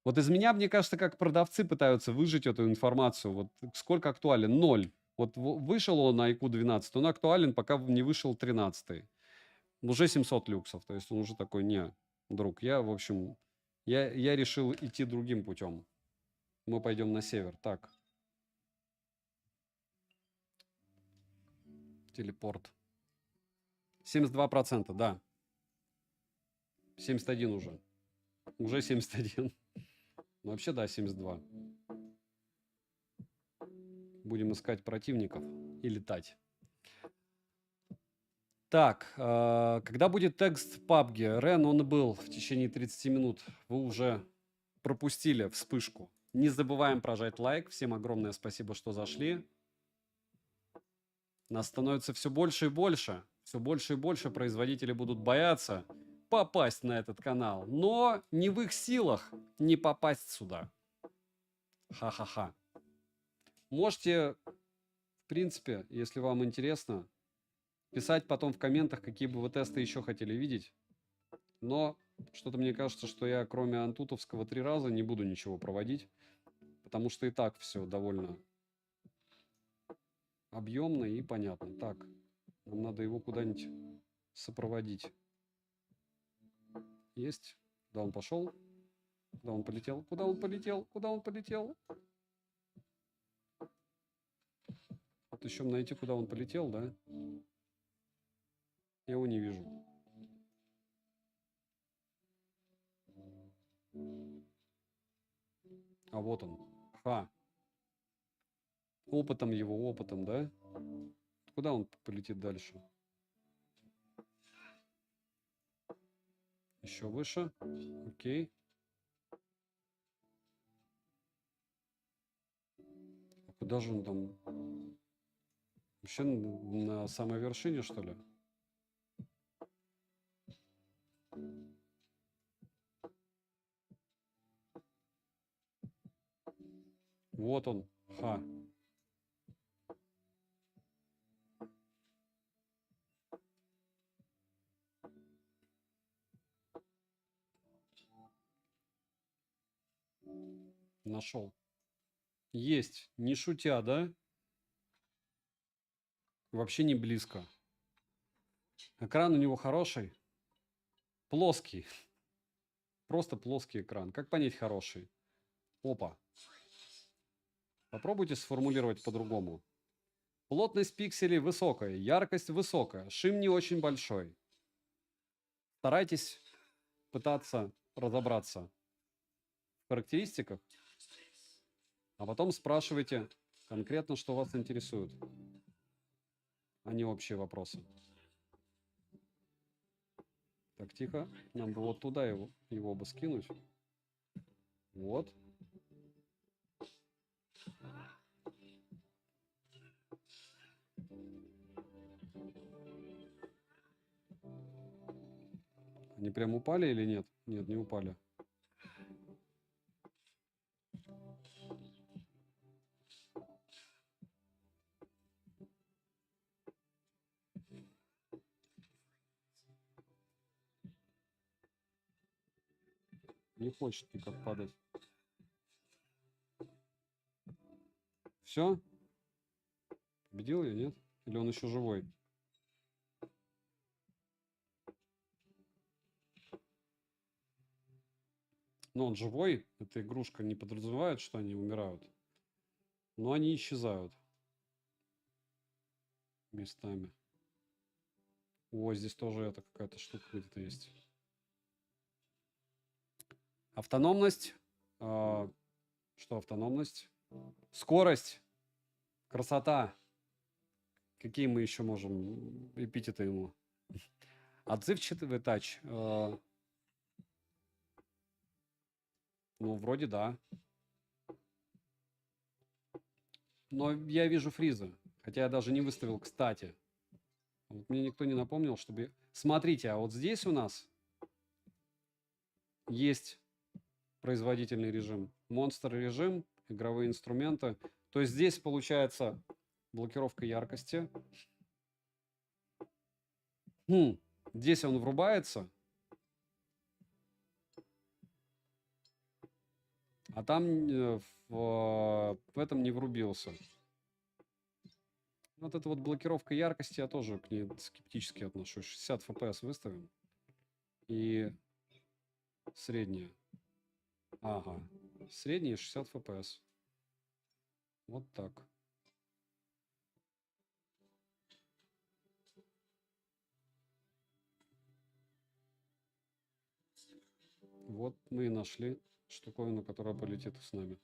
Вот из меня, мне кажется, как продавцы пытаются выжать эту информацию. Вот сколько актуален? 0. Вот вышел он на IQ 12, он актуален, пока не вышел 13. Уже 700 люксов. То есть он уже такой, не, друг, в общем, я решил идти другим путем. Мы пойдем на север. Так. Телепорт. 72%, да. 71 уже. Уже 71. Ну, вообще, да, 72. Будем искать противников и летать. Так, когда будет текст в PUBG? Рен, он был в течение 30 минут. Вы уже пропустили вспышку. Не забываем прожать лайк. Всем огромное спасибо, что зашли. Нас становится все больше и больше. Все больше и больше производители будут бояться попасть на этот канал. Но не в их силах не попасть сюда. Ха-ха-ха. Можете, в принципе, если вам интересно, писать потом в комментах, какие бы вы тесты еще хотели видеть. Но что-то мне кажется, что я кроме антутовского 3 раза не буду ничего проводить. Потому что и так все довольно объемно и понятно. Так, нам надо его куда-нибудь сопроводить. Есть. Куда он пошел? Куда он полетел? Куда он полетел? Куда он полетел? Вот еще найти, куда он полетел, да? Я его не вижу. А вот он. Ха. Опытом его, опытом, да? Куда он полетит дальше? Еще выше. Окей. А куда же он там? Вообще на самой вершине, что ли? Вот он. Ха. Нашел. Есть. Не шутя, да? Вообще не близко. Экран у него хороший. Плоский. Просто плоский экран. Как понять хороший? Опа. Попробуйте сформулировать по-другому. Плотность пикселей высокая, яркость высокая, шим не очень большой. Старайтесь пытаться разобраться в характеристиках, а потом спрашивайте конкретно, что вас интересует, а не общие вопросы. Так, тихо. Нам бы вот туда его бы скинуть. Вот. Они прям упали или нет? Нет, не упали. Не хочет никак падать. Все? Победил я, нет? Или он еще живой? Но он живой. Эта игрушка не подразумевает, что они умирают. Но они исчезают местами. О, здесь тоже это какая-то штука где-то есть. Автономность. Что автономность? Скорость. Красота. Какие мы еще можем эпитеты ему? Отзывчивый тач. Ну, вроде да. Но я вижу фризы. Хотя я даже не выставил, кстати. Вот мне никто не напомнил, чтобы... Смотрите, а вот здесь у нас есть производительный режим. Монстр режим, игровые инструменты. То есть здесь получается блокировка яркости. Здесь он врубается. А там в этом не врубился. Вот эта вот блокировка яркости, я тоже к ней скептически отношусь. 60 FPS выставим. И средняя. Ага. Средняя 60 FPS. Вот так. Вот мы и нашли штуковину, которая полетит с нами.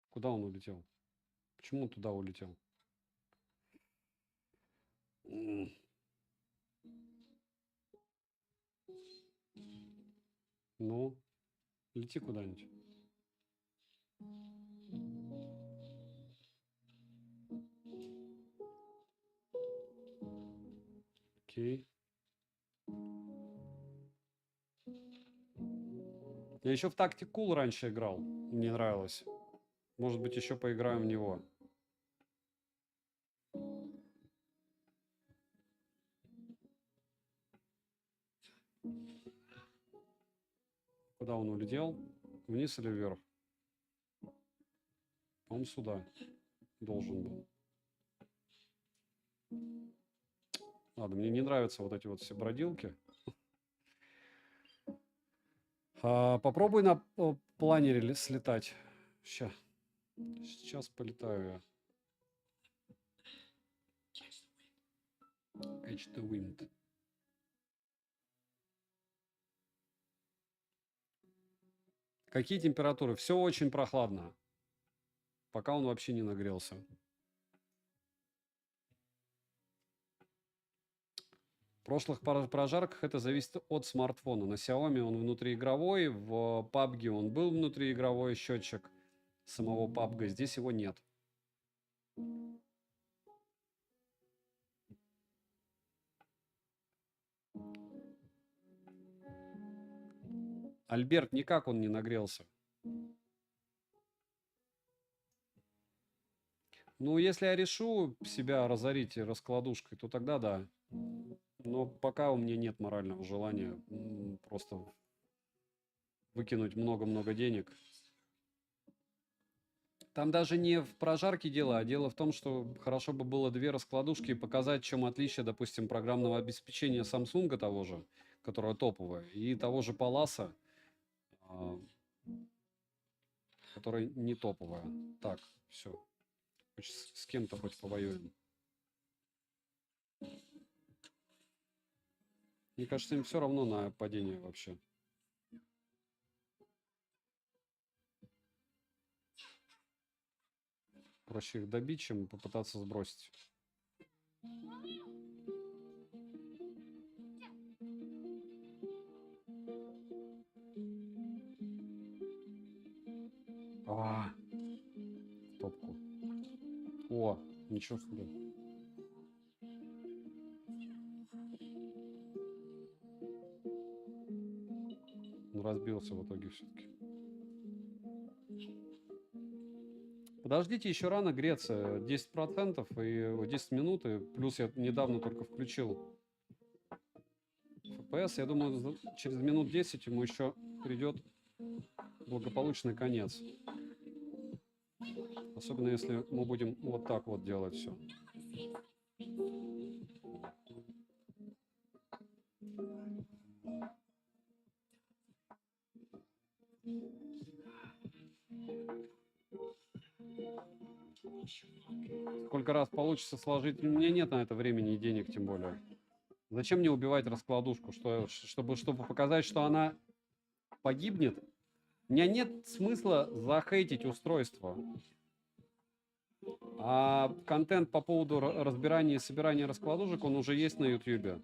Куда он улетел? Почему он туда улетел? Ну, лети куда-нибудь. Окей. Я еще в Tactic Cool раньше играл. Мне нравилось. Может быть, еще поиграем в него. Куда он улетел? Вниз или вверх? Он сюда должен был. Ладно, мне не нравятся вот эти вот все бродилки. Попробуй на планере слетать. Ща. Сейчас полетаю я. Catch the wind. Какие температуры? Все очень прохладно. Пока он вообще не нагрелся. В прошлых прожарках это зависит от смартфона. На Xiaomi он внутриигровой, в PUBG он был внутриигровой счетчик самого PUBG, здесь его нет. Альберт, никак он не нагрелся. Ну, если я решу себя разорить раскладушкой, то тогда да. Но пока у меня нет морального желания просто выкинуть много-много денег. Там даже не в прожарке дело, а дело в том, что хорошо бы было две раскладушки и показать, в чем отличие, допустим, программного обеспечения Samsung того же, которое топовое, и того же Palasa, которое не топовое. Так, все. С кем-то хоть повоюем. Мне кажется, им все равно на падение вообще. Проще их добить, чем попытаться сбросить. Топку. О, ничего себе. Он разбился в итоге все-таки. Подождите, еще рано греться. 10% и 10 минут. И плюс я недавно только включил FPS. Я думаю, через минут 10 ему еще придет благополучный конец. Особенно если мы будем вот так вот делать все. Сколько раз получится сложить? У меня нет на это времени и денег, тем более. Зачем мне убивать раскладушку? Чтобы показать, что она погибнет? У меня нет смысла захейтить устройство. А контент по поводу разбирания и собирания раскладушек, он уже есть на YouTube.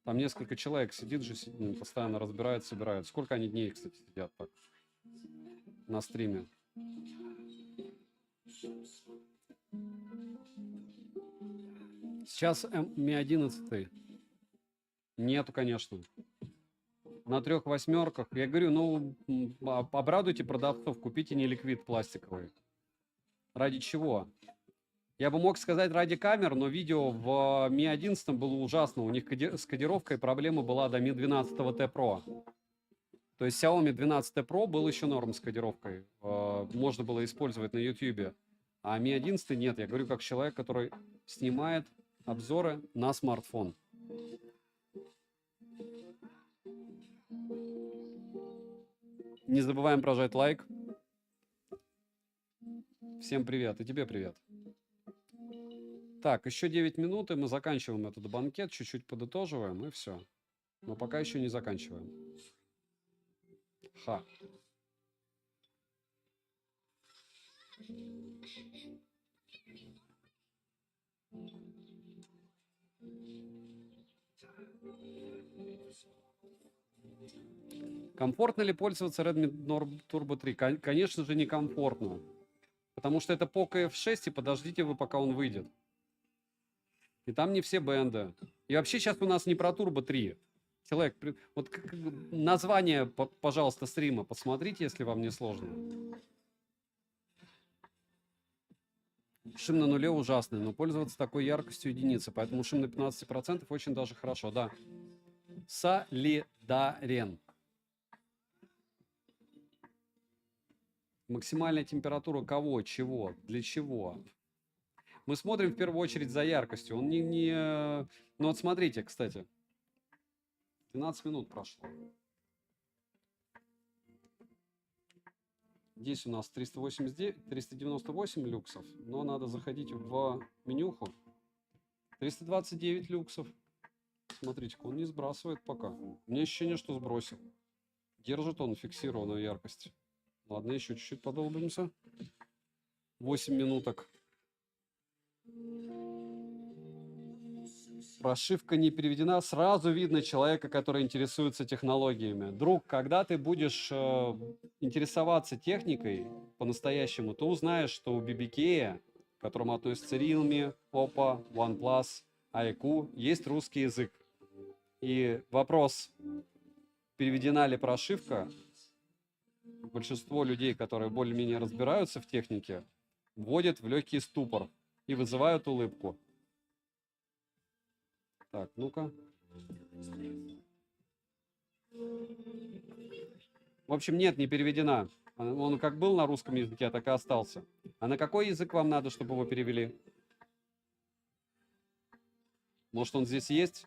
Там несколько человек сидит же, постоянно разбирает, собирает. Сколько они дней, кстати, сидят так на стриме? Сейчас Mi 11 нету, конечно. На 3 восьмерках. Я говорю, ну, обрадуйте продавцов, купите неликвид пластиковый. Ради чего? Я бы мог сказать ради камер, но видео в Mi 11 было ужасно. У них с кодировкой проблема была до Mi 12T Pro. То есть Xiaomi 12 Pro был еще норм с кодировкой. Можно было использовать на YouTube. А Mi 11 нет. Я говорю как человек, который снимает обзоры на смартфон. Не забываем прожать лайк. Всем привет. И тебе привет. Так, еще 9 минут, и мы заканчиваем этот банкет. Чуть-чуть подытоживаем, и все. Но пока еще не заканчиваем. Ха. Комфортно ли пользоваться Redmi Turbo 3? Конечно же, некомфортно. Потому что это Poco F6, и подождите вы, пока он выйдет. И там не все бенды. И вообще сейчас у нас не про Turbo 3. Человек, вот название, пожалуйста, стрима посмотрите, если вам не сложно. Шим на нуле ужасный, но пользоваться такой яркостью единицы. Поэтому шим на 15% очень даже хорошо, да. Солидарен. Максимальная температура кого, чего, для чего? Мы смотрим в первую очередь за яркостью. Он не... Ну вот смотрите, кстати. 12 минут прошло. Здесь у нас 389, 398 люксов, но надо заходить в менюху. 329 люксов. Смотрите-ка, он не сбрасывает пока. У меня ощущение, что сбросил. Держит он фиксированную яркость. Ладно, еще чуть-чуть подолбимся. 8 минуток. Прошивка не переведена. Сразу видно человека, который интересуется технологиями. Друг, когда ты будешь интересоваться техникой по-настоящему, то узнаешь, что у BBK, к которому относятся Realme, Oppo, OnePlus, iQOO, есть русский язык. И вопрос, переведена ли прошивка, большинство людей, которые более-менее разбираются в технике, вводят в легкий ступор и вызывают улыбку. Так, ну-ка. В общем, нет, не переведена. Он как был на русском языке, так и остался. А на какой язык вам надо, чтобы его перевели? Может, он здесь есть?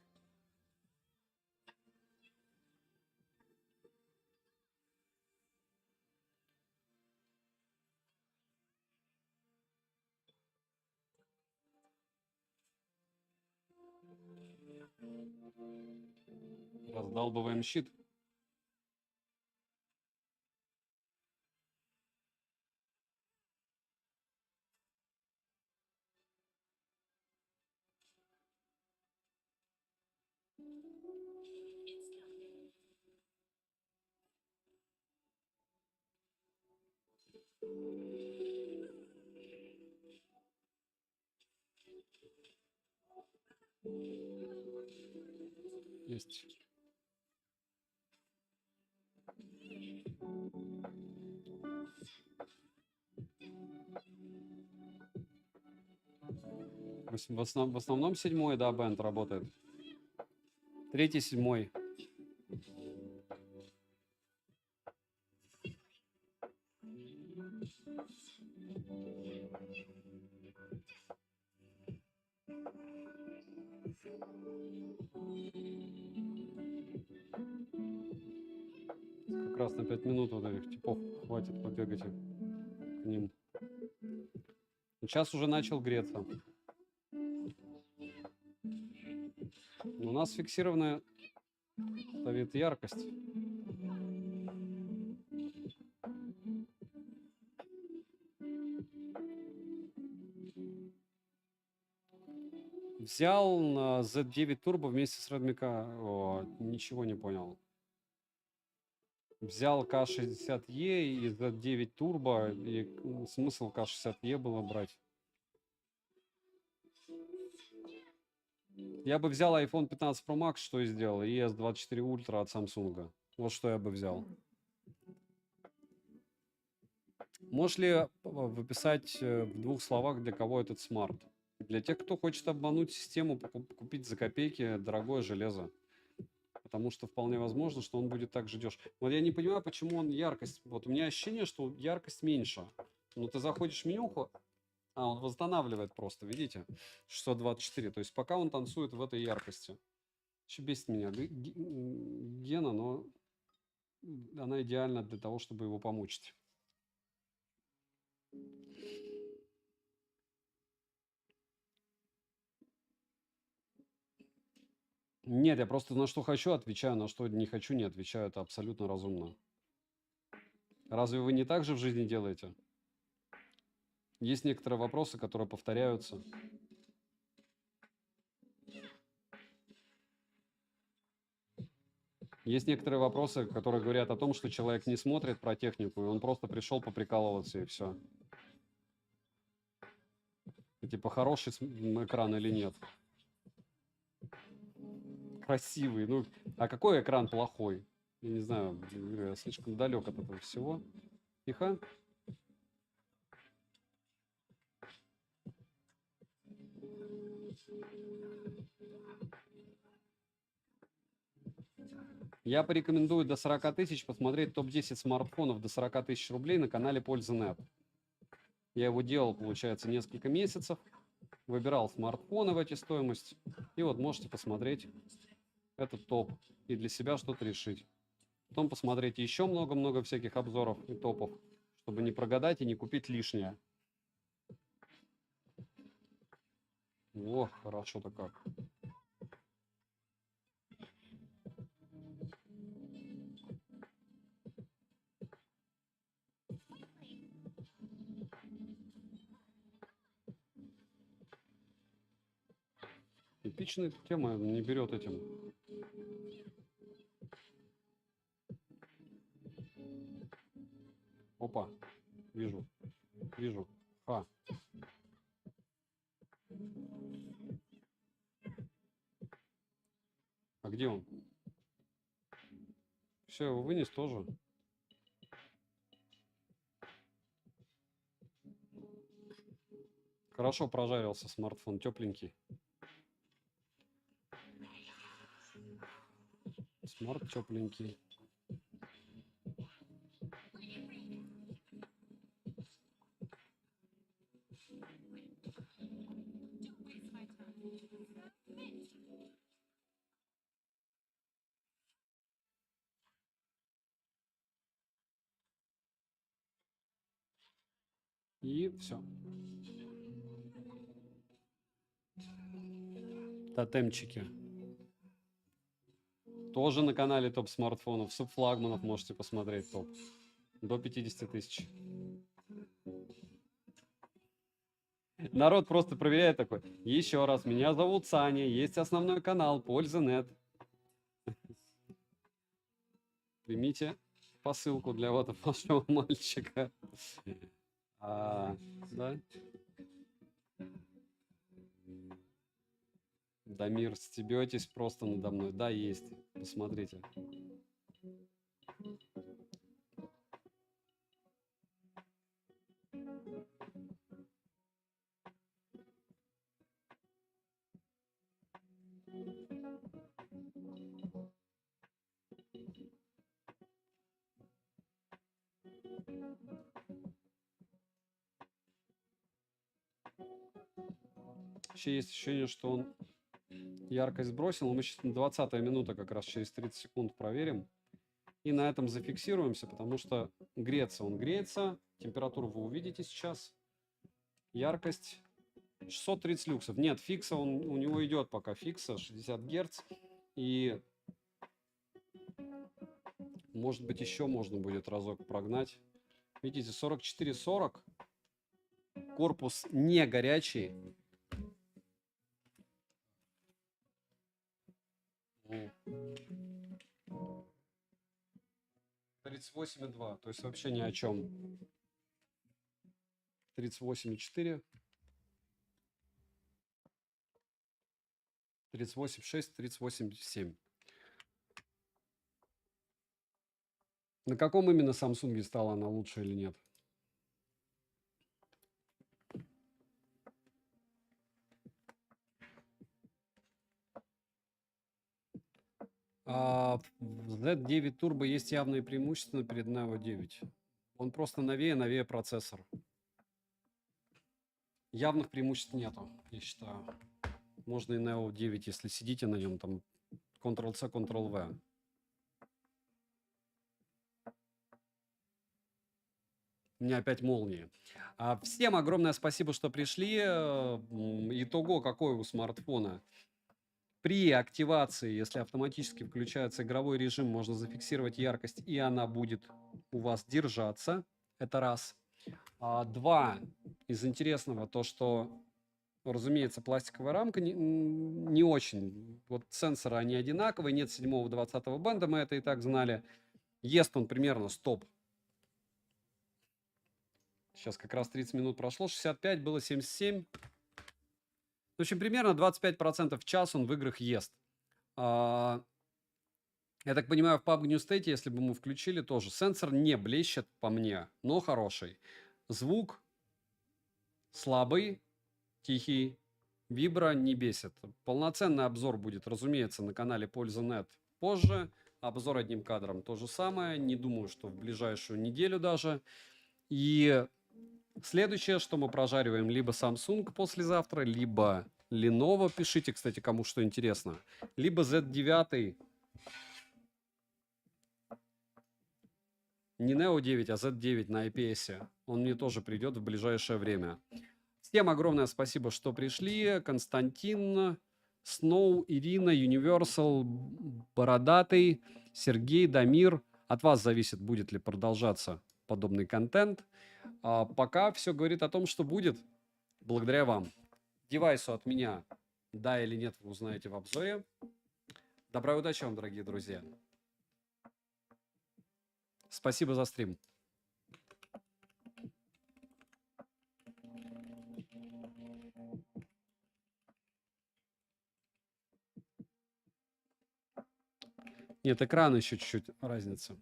Раздалбываем щит. Есть. В основном 7-й, да, бенд работает. 3-й, 7-й. Как раз на 5 минут вот этих типов хватит побегать к ним. Сейчас уже начал греться. У нас фиксированная стоит яркость. Взял на Z9 Turbo вместе с Redmi K. О, ничего не понял. Взял K60E и Z9 Turbo. И смысл K60E было брать. Я бы взял iPhone 15 Pro Max, что и сделал, и S24 Ultra от Samsung. Вот что я бы взял. Можешь ли выписать в 2 словах, для кого этот смарт? Для тех, кто хочет обмануть систему, купить за копейки дорогое железо. Потому что вполне возможно, что он будет так же дешев. Вот я не понимаю, почему он яркость... Вот у меня ощущение, что яркость меньше. Но ты заходишь в менюху, он восстанавливает просто, видите? 624. То есть пока он танцует в этой яркости. Еще бесит меня Гена, но она идеальна для того, чтобы его помучить. Нет, я просто на что хочу отвечаю, на что не хочу не отвечаю. Это абсолютно разумно. Разве вы не так же в жизни делаете? Есть некоторые вопросы, которые повторяются. Есть некоторые вопросы, которые говорят о том, что человек не смотрит про технику, и он просто пришел поприкалываться, и все. И, типа, хороший экран или нет? Красивый. Ну, а какой экран плохой? Я не знаю, я слишком далек от этого всего. Тихо. Я порекомендую до 40 тысяч посмотреть топ-10 смартфонов до 40 тысяч рублей на канале Польза.нет. Я его делал, получается, несколько месяцев. Выбирал смартфоны в эти стоимости. И вот можете посмотреть этот топ и для себя что-то решить. Потом посмотрите еще много-много всяких обзоров и топов, чтобы не прогадать и не купить лишнее. О, хорошо-то как. Эпичная тема не берет этим. Опа, вижу, вижу. Ха. А где он? Все, его вынес тоже. Хорошо прожарился смартфон, тепленький. Смарт тепленький. И все. Тотемчики. Тоже на канале топ смартфонов. Субфлагманов можете посмотреть топ. До 50 тысяч. Народ просто проверяет такой. Еще раз, меня зовут Саня, есть основной канал Польза.нет. Примите посылку для вот вашего мальчика. Да? Дамир, стебетесь просто надо мной. Да, есть. Посмотрите. Вообще есть ощущение, что он яркость сбросил. Мы сейчас на 20-я минута как раз через 30 секунд проверим. И на этом зафиксируемся, потому что греется он греется. Температуру вы увидите сейчас. Яркость 630 люксов. Нет, фикса у него идет пока фикса 60 Гц. И может быть еще можно будет разок прогнать. Видите, 44-40. Корпус не горячий. 38,2, то есть вообще ни о чем. 38,4. 38,6, 38,7. На каком именно Samsung стала она лучше или нет? В Z9 Turbo есть явные преимущества перед Neo 9. Он просто новее процессор. Явных преимуществ нету, я считаю. Можно и Neo 9, если сидите на нем, там Ctrl-C, Ctrl-V. У меня опять молнии. Всем огромное спасибо, что пришли. Итого какой у смартфона? При активации, если автоматически включается игровой режим, можно зафиксировать яркость, и она будет у вас держаться. Это раз. Два. Из интересного то, что, разумеется, пластиковая рамка не очень. Вот сенсоры, они одинаковые. Нет 7-20 бенда, мы это и так знали. Ест он примерно стоп. Сейчас как раз 30 минут прошло. 65, было 77. В общем, примерно 25% в час он в играх ест. Я так понимаю, в PUBG New State, если бы мы включили, тоже сенсор не блещет по мне, но хороший. Звук слабый, тихий, вибро не бесит. Полноценный обзор будет, разумеется, на канале Польза.нет позже. Обзор одним кадром то же самое. Не думаю, что в ближайшую неделю даже. И следующее, что мы прожариваем, либо Samsung послезавтра, либо Lenovo. Пишите, кстати, кому что интересно. Либо Z9. Не Neo 9, а Z9 на IPS. Он мне тоже придет в ближайшее время. Всем огромное спасибо, что пришли. Константин, Сноу, Ирина, Universal, Бородатый, Сергей, Дамир. От вас зависит, будет ли продолжаться подобный контент. А пока все говорит о том, что будет, благодаря вам. Девайсу от меня, да или нет, вы узнаете в обзоре. Добра и удачи вам, дорогие друзья. Спасибо за стрим. Нет, экран еще чуть-чуть разница.